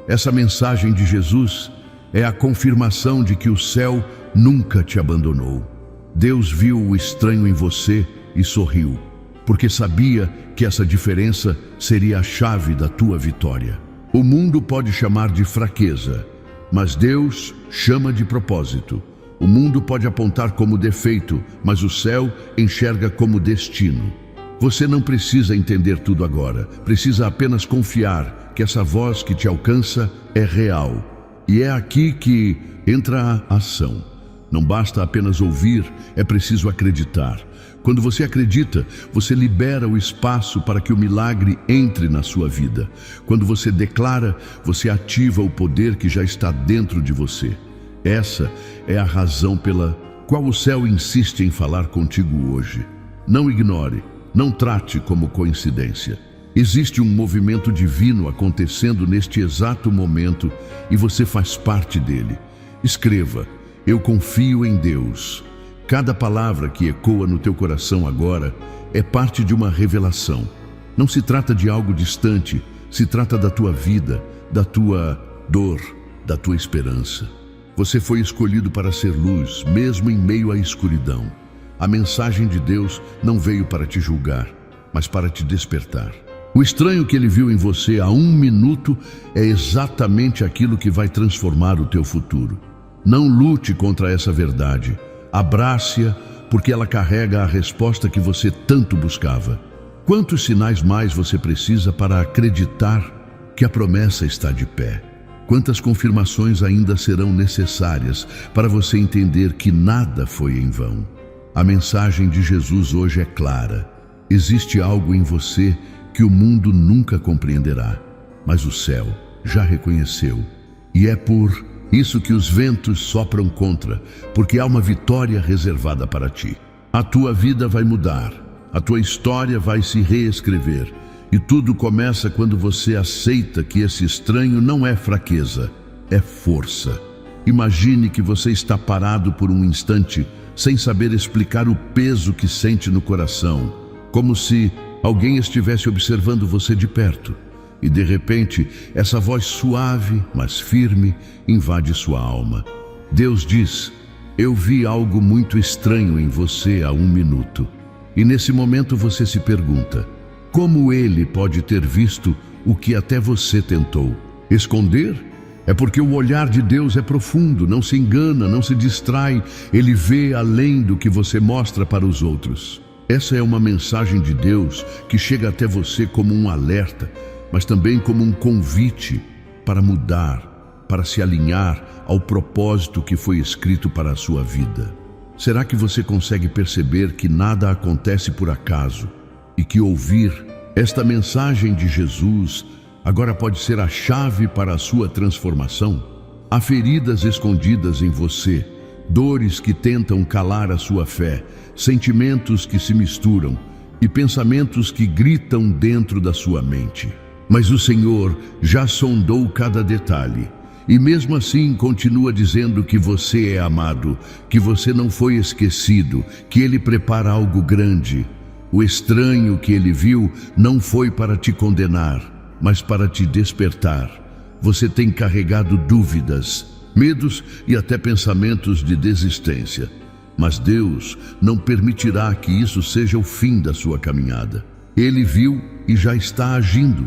Essa mensagem de Jesus é a confirmação de que o céu nunca te abandonou. Deus viu o estranho em você e sorriu, porque sabia que essa diferença seria a chave da tua vitória. O mundo pode chamar de fraqueza, mas Deus chama de propósito. O mundo pode apontar como defeito, mas o céu enxerga como destino. Você não precisa entender tudo agora, precisa apenas confiar que essa voz que te alcança é real. E é aqui que entra a ação. Não basta apenas ouvir, é preciso acreditar. Quando você acredita, você libera o espaço para que o milagre entre na sua vida. Quando você declara, você ativa o poder que já está dentro de você. Essa é a razão pela qual o céu insiste em falar contigo hoje. Não ignore, não trate como coincidência. Existe um movimento divino acontecendo neste exato momento e você faz parte dele. Escreva: eu confio em Deus. Cada palavra que ecoa no teu coração agora é parte de uma revelação. Não se trata de algo distante, se trata da tua vida, da tua dor, da tua esperança. Você foi escolhido para ser luz, mesmo em meio à escuridão. A mensagem de Deus não veio para te julgar, mas para te despertar. O estranho que ele viu em você há 1 minuto é exatamente aquilo que vai transformar o teu futuro. Não lute contra essa verdade. Abrace-a, porque ela carrega a resposta que você tanto buscava. Quantos sinais mais você precisa para acreditar que a promessa está de pé? Quantas confirmações ainda serão necessárias para você entender que nada foi em vão? A mensagem de Jesus hoje é clara. Existe algo em você que o mundo nunca compreenderá, mas o céu já reconheceu. E é por isso que os ventos sopram contra, porque há uma vitória reservada para ti. A tua vida vai mudar, a tua história vai se reescrever. E tudo começa quando você aceita que esse estranho não é fraqueza, é força. Imagine que você está parado por um instante, sem saber explicar o peso que sente no coração, como se alguém estivesse observando você de perto. E de repente, essa voz suave, mas firme, invade sua alma. Deus diz: eu vi algo muito estranho em você há 1 minuto. E nesse momento você se pergunta: como ele pode ter visto o que até você tentou esconder? É porque o olhar de Deus é profundo, não se engana, não se distrai. Ele vê além do que você mostra para os outros. Essa é uma mensagem de Deus que chega até você como um alerta, mas também como um convite para mudar, para se alinhar ao propósito que foi escrito para a sua vida. Será que você consegue perceber que nada acontece por acaso e que ouvir esta mensagem de Jesus agora pode ser a chave para a sua transformação? Há feridas escondidas em você, dores que tentam calar a sua fé, sentimentos que se misturam e pensamentos que gritam dentro da sua mente. Mas o Senhor já sondou cada detalhe e mesmo assim continua dizendo que você é amado, que você não foi esquecido, que Ele prepara algo grande. O estranho que Ele viu não foi para te condenar, mas para te despertar. Você tem carregado dúvidas, medos e até pensamentos de desistência. Mas Deus não permitirá que isso seja o fim da sua caminhada. Ele viu e já está agindo,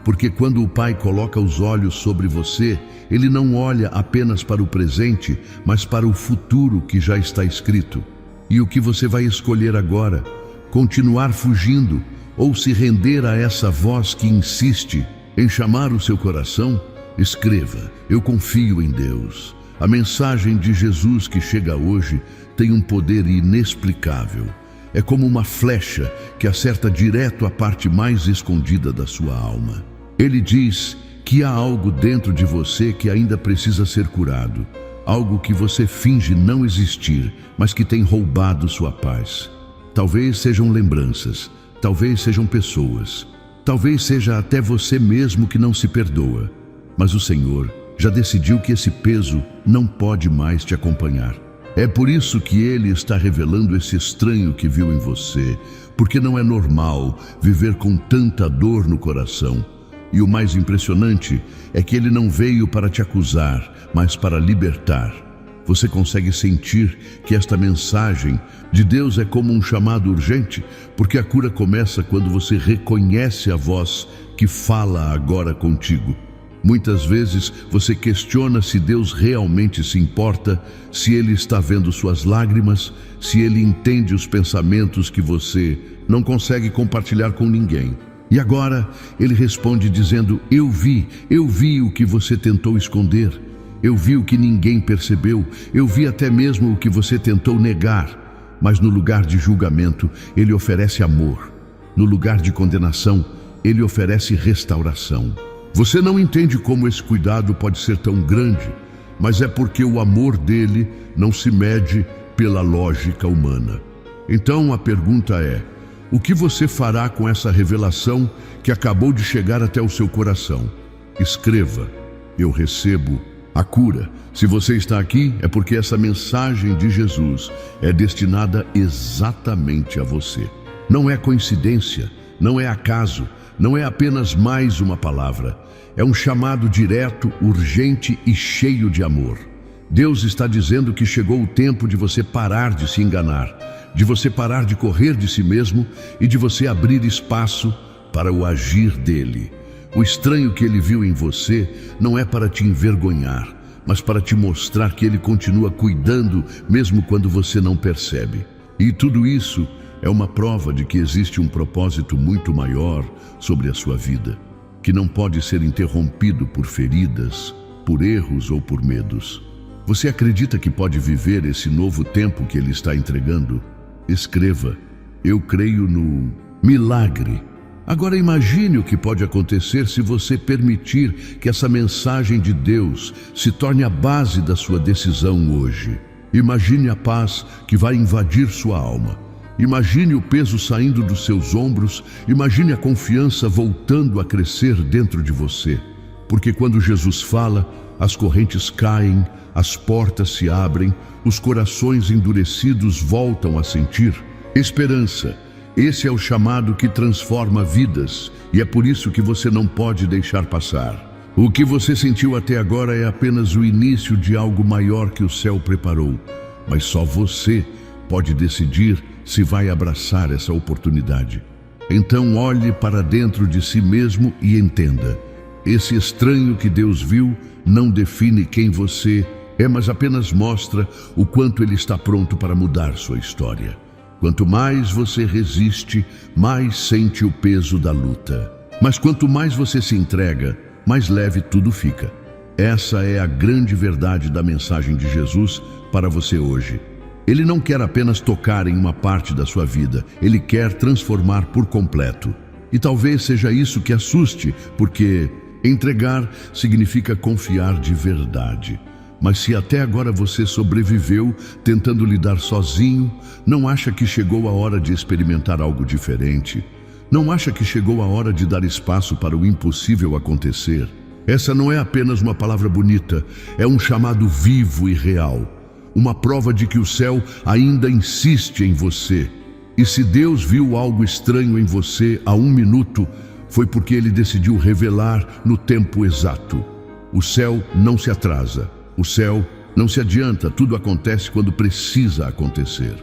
porque quando o Pai coloca os olhos sobre você, Ele não olha apenas para o presente, mas para o futuro que já está escrito. E o que você vai escolher agora? Continuar fugindo ou se render a essa voz que insiste em chamar o seu coração? Escreva: eu confio em Deus. A mensagem de Jesus que chega hoje tem um poder inexplicável. É como uma flecha que acerta direto a parte mais escondida da sua alma. Ele diz que há algo dentro de você que ainda precisa ser curado, algo que você finge não existir, mas que tem roubado sua paz. Talvez sejam lembranças, talvez sejam pessoas, talvez seja até você mesmo que não se perdoa. Mas o Senhor já decidiu que esse peso não pode mais te acompanhar. É por isso que Ele está revelando esse estranho que viu em você, porque não é normal viver com tanta dor no coração. E o mais impressionante é que Ele não veio para te acusar, mas para libertar. Você consegue sentir que esta mensagem de Deus é como um chamado urgente, porque a cura começa quando você reconhece a voz que fala agora contigo. Muitas vezes você questiona se Deus realmente se importa, se Ele está vendo suas lágrimas, se Ele entende os pensamentos que você não consegue compartilhar com ninguém. E agora Ele responde dizendo: eu vi o que você tentou esconder, eu vi o que ninguém percebeu, eu vi até mesmo o que você tentou negar. Mas no lugar de julgamento, Ele oferece amor. No lugar de condenação, Ele oferece restauração. Você não entende como esse cuidado pode ser tão grande, mas é porque o amor dele não se mede pela lógica humana. Então a pergunta é: o que você fará com essa revelação que acabou de chegar até o seu coração? Escreva: eu recebo a cura. Se você está aqui, é porque essa mensagem de Jesus é destinada exatamente a você. Não é coincidência, não é acaso, não é apenas mais uma palavra. É um chamado direto, urgente e cheio de amor. Deus está dizendo que chegou o tempo de você parar de se enganar, de você parar de correr de si mesmo e de você abrir espaço para o agir dele. O estranho que ele viu em você não é para te envergonhar, mas para te mostrar que ele continua cuidando mesmo quando você não percebe. E tudo isso é uma prova de que existe um propósito muito maior sobre a sua vida, que não pode ser interrompido por feridas, por erros ou por medos. Você acredita que pode viver esse novo tempo que Ele está entregando? Escreva: eu creio no milagre. Agora imagine o que pode acontecer se você permitir que essa mensagem de Deus se torne a base da sua decisão hoje. Imagine a paz que vai invadir sua alma. Imagine o peso saindo dos seus ombros, imagine a confiança voltando a crescer dentro de você. Porque quando Jesus fala, as correntes caem, as portas se abrem, os corações endurecidos voltam a sentir esperança. Esse é o chamado que transforma vidas, e é por isso que você não pode deixar passar. O que você sentiu até agora é apenas o início de algo maior que o céu preparou, mas só você pode decidir se vai abraçar essa oportunidade. Então olhe para dentro de si mesmo e entenda: esse estranho que Deus viu não define quem você é, mas apenas mostra o quanto Ele está pronto para mudar sua história. Quanto mais você resiste, mais sente o peso da luta. Mas quanto mais você se entrega, mais leve tudo fica. Essa é a grande verdade da mensagem de Jesus para você hoje. Ele não quer apenas tocar em uma parte da sua vida, Ele quer transformar por completo. E talvez seja isso que assuste, porque entregar significa confiar de verdade. Mas se até agora você sobreviveu tentando lidar sozinho, não acha que chegou a hora de experimentar algo diferente? Não acha que chegou a hora de dar espaço para o impossível acontecer? Essa não é apenas uma palavra bonita, é um chamado vivo e real. Uma prova de que o céu ainda insiste em você. E se Deus viu algo estranho em você há 1 minuto, foi porque Ele decidiu revelar no tempo exato. O céu não se atrasa, O céu não se adianta, tudo acontece quando precisa acontecer.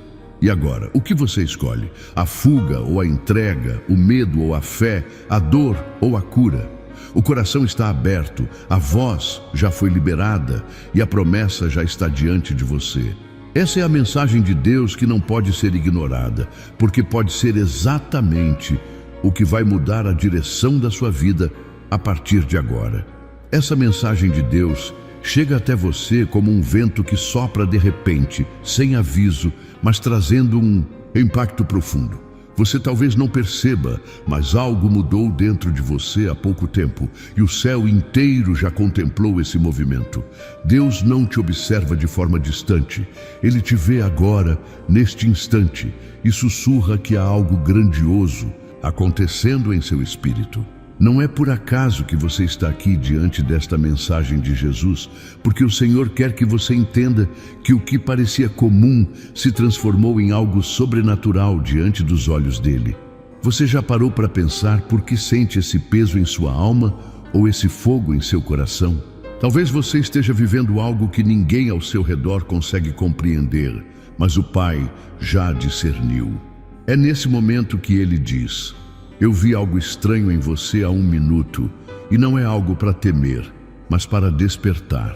E agora, o que você escolhe? A fuga ou a entrega, o medo ou a fé, a dor ou a cura? O coração está aberto, a voz já foi liberada e a promessa já está diante de você. Essa é a mensagem de Deus que não pode ser ignorada, porque pode ser exatamente o que vai mudar a direção da sua vida a partir de agora. Essa mensagem de Deus chega até você como um vento que sopra de repente, sem aviso, mas trazendo um impacto profundo. Você talvez não perceba, mas algo mudou dentro de você há pouco tempo e o céu inteiro já contemplou esse movimento. Deus não te observa de forma distante. Ele te vê agora, neste instante, e sussurra que há algo grandioso acontecendo em seu espírito. Não é por acaso que você está aqui diante desta mensagem de Jesus, porque o Senhor quer que você entenda que o que parecia comum se transformou em algo sobrenatural diante dos olhos dele. Você já parou para pensar por que sente esse peso em sua alma ou esse fogo em seu coração? Talvez você esteja vivendo algo que ninguém ao seu redor consegue compreender, mas o Pai já discerniu. É nesse momento que ele diz: eu vi algo estranho em você há 1 minuto, e não é algo para temer, mas para despertar.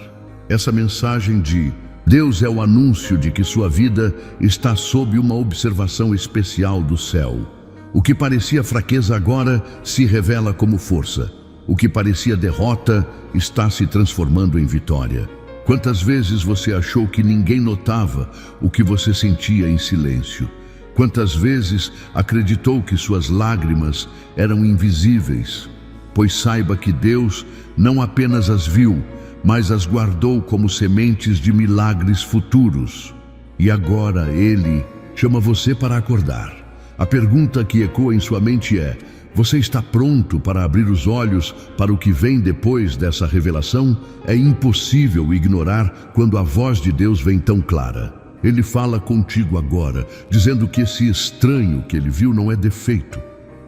Essa mensagem de Deus é o anúncio de que sua vida está sob uma observação especial do céu. O que parecia fraqueza agora se revela como força. O que parecia derrota está se transformando em vitória. Quantas vezes você achou que ninguém notava o que você sentia em silêncio? Quantas vezes acreditou que suas lágrimas eram invisíveis? Pois saiba que Deus não apenas as viu, mas as guardou como sementes de milagres futuros. E agora Ele chama você para acordar. A pergunta que ecoa em sua mente é: você está pronto para abrir os olhos para o que vem depois dessa revelação? É impossível ignorar quando a voz de Deus vem tão clara. Ele fala contigo agora, dizendo que esse estranho que ele viu não é defeito,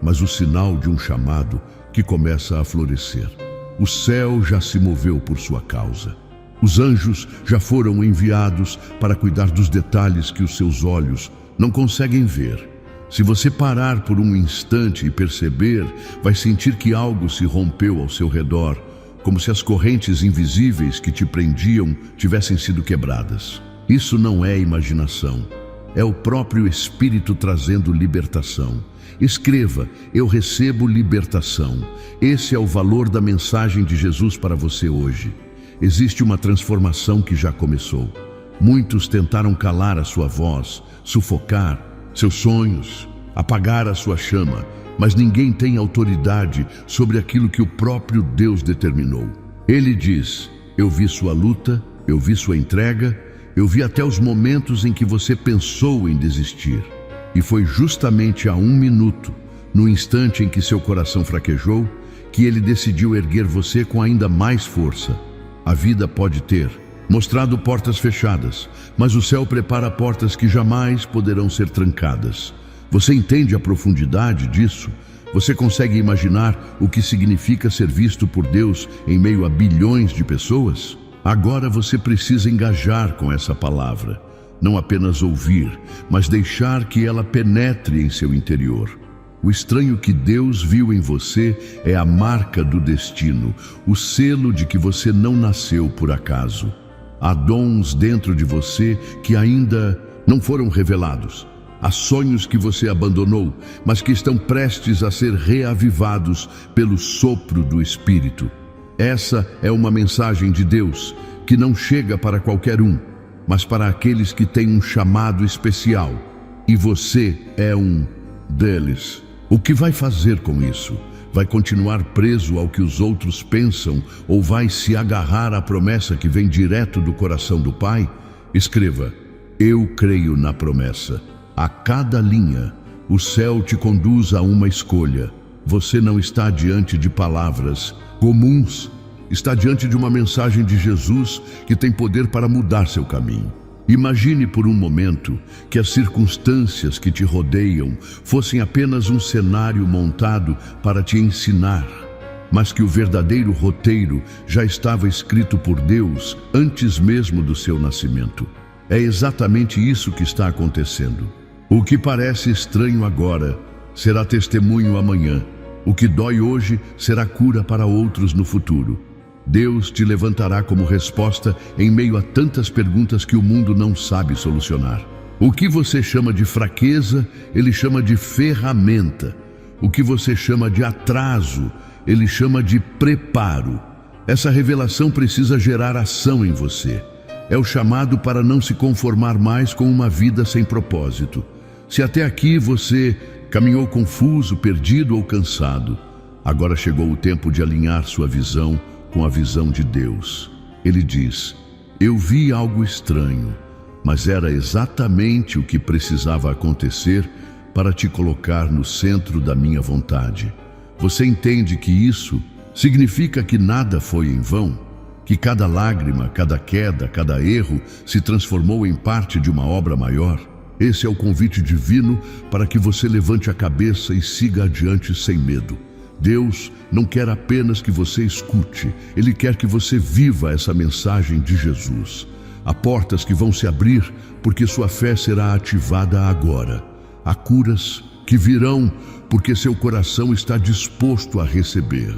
mas o sinal de um chamado que começa a florescer. O céu já se moveu por sua causa. Os anjos já foram enviados para cuidar dos detalhes que os seus olhos não conseguem ver. Se você parar por um instante e perceber, vai sentir que algo se rompeu ao seu redor, como se as correntes invisíveis que te prendiam tivessem sido quebradas. Isso não é imaginação, é o próprio Espírito trazendo libertação. Escreva: eu recebo libertação. Esse é o valor da mensagem de Jesus para você hoje. Existe uma transformação que já começou. Muitos tentaram calar a sua voz, sufocar seus sonhos, apagar a sua chama, mas ninguém tem autoridade sobre aquilo que o próprio Deus determinou. Ele diz: eu vi sua luta, eu vi sua entrega, eu vi até os momentos em que você pensou em desistir. E foi justamente há 1 minuto, no instante em que seu coração fraquejou, que ele decidiu erguer você com ainda mais força. A vida pode ter mostrado portas fechadas, mas o céu prepara portas que jamais poderão ser trancadas. Você entende a profundidade disso? Você consegue imaginar o que significa ser visto por Deus em meio a bilhões de pessoas? Agora você precisa engajar com essa palavra, não apenas ouvir, mas deixar que ela penetre em seu interior. O estranho que Deus viu em você é a marca do destino, o selo de que você não nasceu por acaso. Há dons dentro de você que ainda não foram revelados. Há sonhos que você abandonou, mas que estão prestes a ser reavivados pelo sopro do Espírito. Essa é uma mensagem de Deus que não chega para qualquer um, mas para aqueles que têm um chamado especial. E você é um deles. O que vai fazer com isso? Vai continuar preso ao que os outros pensam ou vai se agarrar à promessa que vem direto do coração do Pai? Escreva: eu creio na promessa. A cada linha, o céu te conduz a uma escolha. Você não está diante de palavras comuns, está diante de uma mensagem de Jesus que tem poder para mudar seu caminho. Imagine por um momento que as circunstâncias que te rodeiam fossem apenas um cenário montado para te ensinar. mas que o verdadeiro roteiro já estava escrito por Deus antes mesmo do seu nascimento. É exatamente isso que está acontecendo. O que parece estranho agora será testemunho amanhã. O que dói hoje será cura para outros no futuro. Deus te levantará como resposta em meio a tantas perguntas que o mundo não sabe solucionar. O que você chama de fraqueza, Ele chama de ferramenta. O que você chama de atraso, Ele chama de preparo. Essa revelação precisa gerar ação em você. É o chamado para não se conformar mais com uma vida sem propósito. Se até aqui você caminhou confuso, perdido ou cansado, agora chegou o tempo de alinhar sua visão com a visão de Deus. Ele diz: eu vi algo estranho, mas era exatamente o que precisava acontecer para te colocar no centro da minha vontade. Você entende que isso significa que nada foi em vão? Que cada lágrima, cada queda, cada erro se transformou em parte de uma obra maior? Esse é o convite divino para que você levante a cabeça e siga adiante sem medo. Deus não quer apenas que você escute, Ele quer que você viva essa mensagem de Jesus. Há portas que vão se abrir porque sua fé será ativada agora. Há curas que virão porque seu coração está disposto a receber.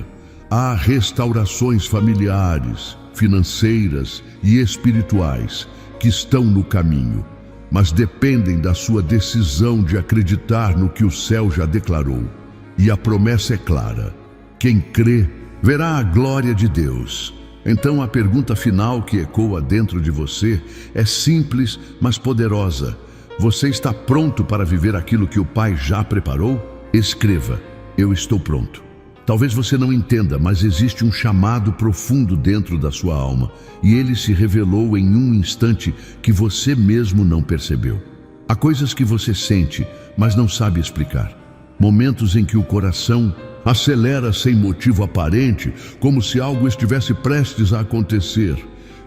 Há restaurações familiares, financeiras e espirituais que estão no caminho, mas dependem da sua decisão de acreditar no que o céu já declarou. E a promessa é clara: quem crê verá a glória de Deus. Então a pergunta final que ecoa dentro de você é simples, mas poderosa. Você está pronto para viver aquilo que o Pai já preparou? Escreva: eu estou pronto. Talvez você não entenda, mas existe um chamado profundo dentro da sua alma, e ele se revelou em um instante que você mesmo não percebeu. Há coisas que você sente, mas não sabe explicar. Momentos em que o coração acelera sem motivo aparente, como se algo estivesse prestes a acontecer.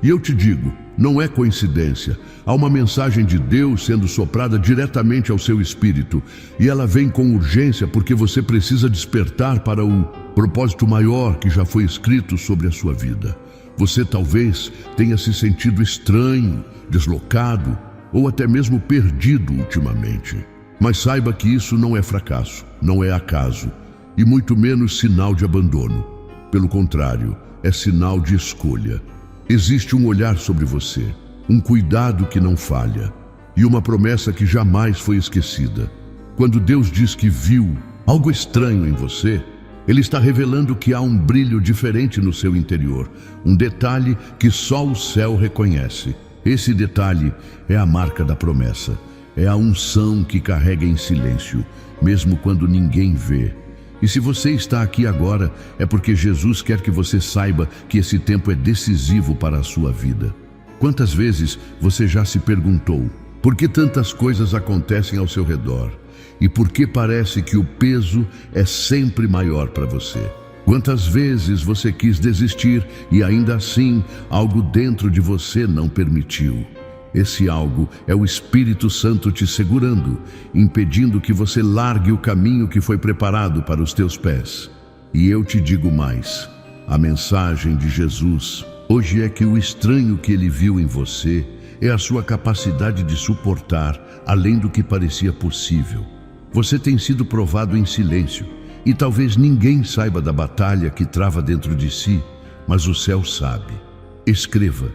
E eu te digo, não é coincidência. Há uma mensagem de Deus sendo soprada diretamente ao seu espírito, e ela vem com urgência porque você precisa despertar para o propósito maior que já foi escrito sobre a sua vida. Você talvez tenha se sentido estranho, deslocado ou até mesmo perdido ultimamente. Mas saiba que isso não é fracasso, não é acaso, e muito menos sinal de abandono. Pelo contrário, é sinal de escolha. Existe um olhar sobre você, um cuidado que não falha, e uma promessa que jamais foi esquecida. Quando Deus diz que viu algo estranho em você, Ele está revelando que há um brilho diferente no seu interior, um detalhe que só o céu reconhece. Esse detalhe é a marca da promessa, é a unção que carrega em silêncio, mesmo quando ninguém vê. E se você está aqui agora, é porque Jesus quer que você saiba que esse tempo é decisivo para a sua vida. Quantas vezes você já se perguntou, por que tantas coisas acontecem ao seu redor? E por que parece que o peso é sempre maior para você? Quantas vezes você quis desistir e ainda assim algo dentro de você não permitiu? Esse algo é o Espírito Santo te segurando, impedindo que você largue o caminho que foi preparado para os teus pés. E eu te digo mais, a mensagem de Jesus hoje é que o estranho que Ele viu em você é a sua capacidade de suportar além do que parecia possível. Você tem sido provado em silêncio, e talvez ninguém saiba da batalha que trava dentro de si, mas o céu sabe. Escreva: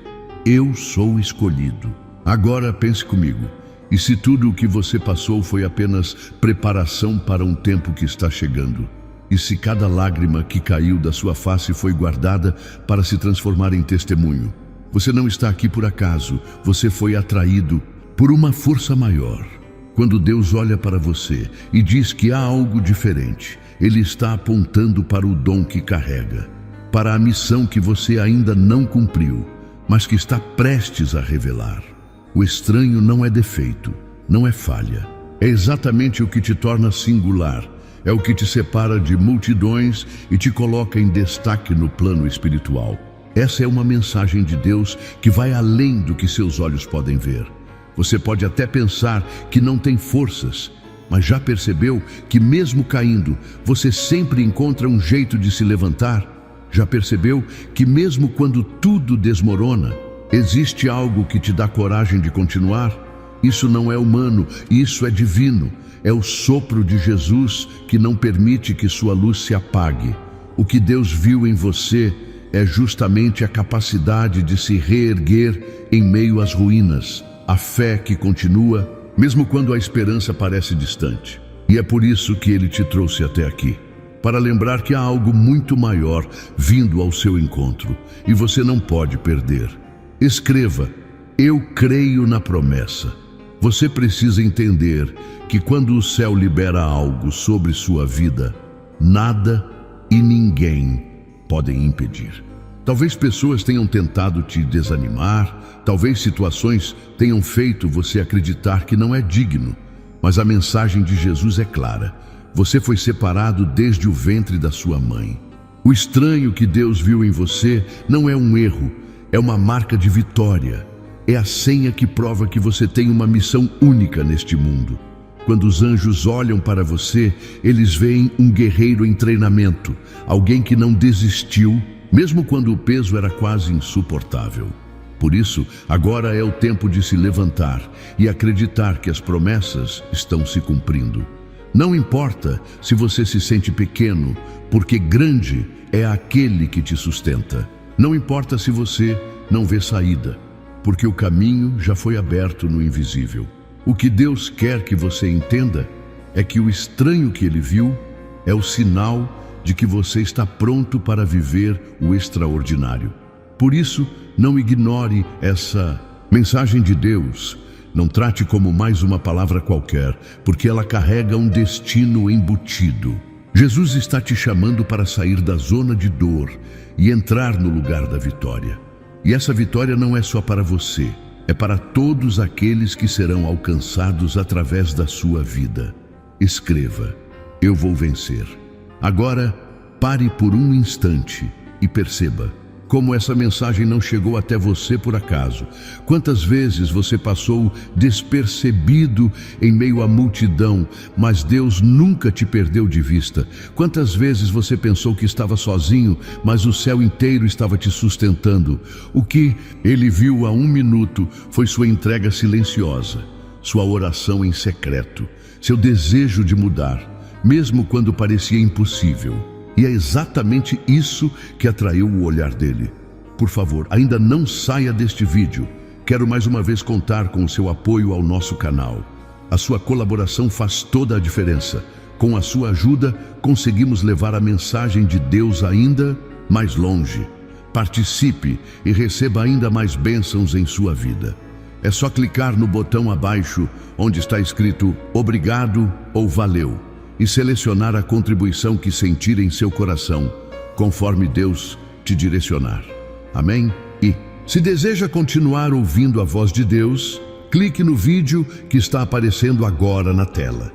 eu sou escolhido. Agora pense comigo, e se tudo o que você passou foi apenas preparação para um tempo que está chegando? E se cada lágrima que caiu da sua face foi guardada para se transformar em testemunho? Você não está aqui por acaso, você foi atraído por uma força maior. Quando Deus olha para você e diz que há algo diferente, Ele está apontando para o dom que carrega, para a missão que você ainda não cumpriu, mas que está prestes a revelar. O estranho não é defeito, não é falha. É exatamente o que te torna singular. É o que te separa de multidões e te coloca em destaque no plano espiritual. Essa é uma mensagem de Deus que vai além do que seus olhos podem ver. Você pode até pensar que não tem forças, Mas já percebeu que mesmo caindo, você sempre encontra um jeito de se levantar? Já percebeu que mesmo quando tudo desmorona, existe algo que te dá coragem de continuar? Isso não é humano, isso é divino. É o sopro de Jesus que não permite que sua luz se apague. O que Deus viu em você é justamente a capacidade de se reerguer em meio às ruínas. A fé que continua, mesmo quando a esperança parece distante. E é por isso que Ele te trouxe até aqui, para lembrar que há algo muito maior vindo ao seu encontro, e você não pode perder. Escreva: eu creio na promessa. Você precisa entender que quando o céu libera algo sobre sua vida, nada e ninguém podem impedir. Talvez pessoas tenham tentado te desanimar, talvez situações tenham feito você acreditar que não é digno, mas a mensagem de Jesus é clara. Você foi separado desde o ventre da sua mãe. O estranho que Deus viu em você não é um erro, é uma marca de vitória. É a senha que prova que você tem uma missão única neste mundo. Quando os anjos olham para você, eles veem um guerreiro em treinamento, alguém que não desistiu, mesmo quando o peso era quase insuportável. Por isso, agora é o tempo de se levantar e acreditar que as promessas estão se cumprindo. Não importa se você se sente pequeno, porque grande é aquele que te sustenta. Não importa se você não vê saída, porque o caminho já foi aberto no invisível. O que Deus quer que você entenda é que o estranho que Ele viu é o sinal de que você está pronto para viver o extraordinário. Por isso, não ignore essa mensagem de Deus. Não trate como mais uma palavra qualquer, porque ela carrega um destino embutido. Jesus está te chamando para sair da zona de dor e entrar no lugar da vitória. E essa vitória não é só para você, é para todos aqueles que serão alcançados através da sua vida. Escreva: eu vou vencer. Agora, pare por um instante e perceba como essa mensagem não chegou até você por acaso. Quantas vezes você passou despercebido em meio à multidão, mas Deus nunca te perdeu de vista? Quantas vezes você pensou que estava sozinho, mas o céu inteiro estava te sustentando? O que Ele viu há um minuto foi sua entrega silenciosa, sua oração em secreto, seu desejo de mudar, mesmo quando parecia impossível. E é exatamente isso que atraiu o olhar dele. Por favor, ainda não saia deste vídeo. Quero mais uma vez contar com o seu apoio ao nosso canal. A sua colaboração faz toda a diferença. Com a sua ajuda, conseguimos levar a mensagem de Deus ainda mais longe. Participe e receba ainda mais bênçãos em sua vida. É só clicar no botão abaixo, onde está escrito obrigado ou valeu, e selecionar a contribuição que sentir em seu coração, conforme Deus te direcionar. Amém? E, se deseja continuar ouvindo a voz de Deus, clique no vídeo que está aparecendo agora na tela.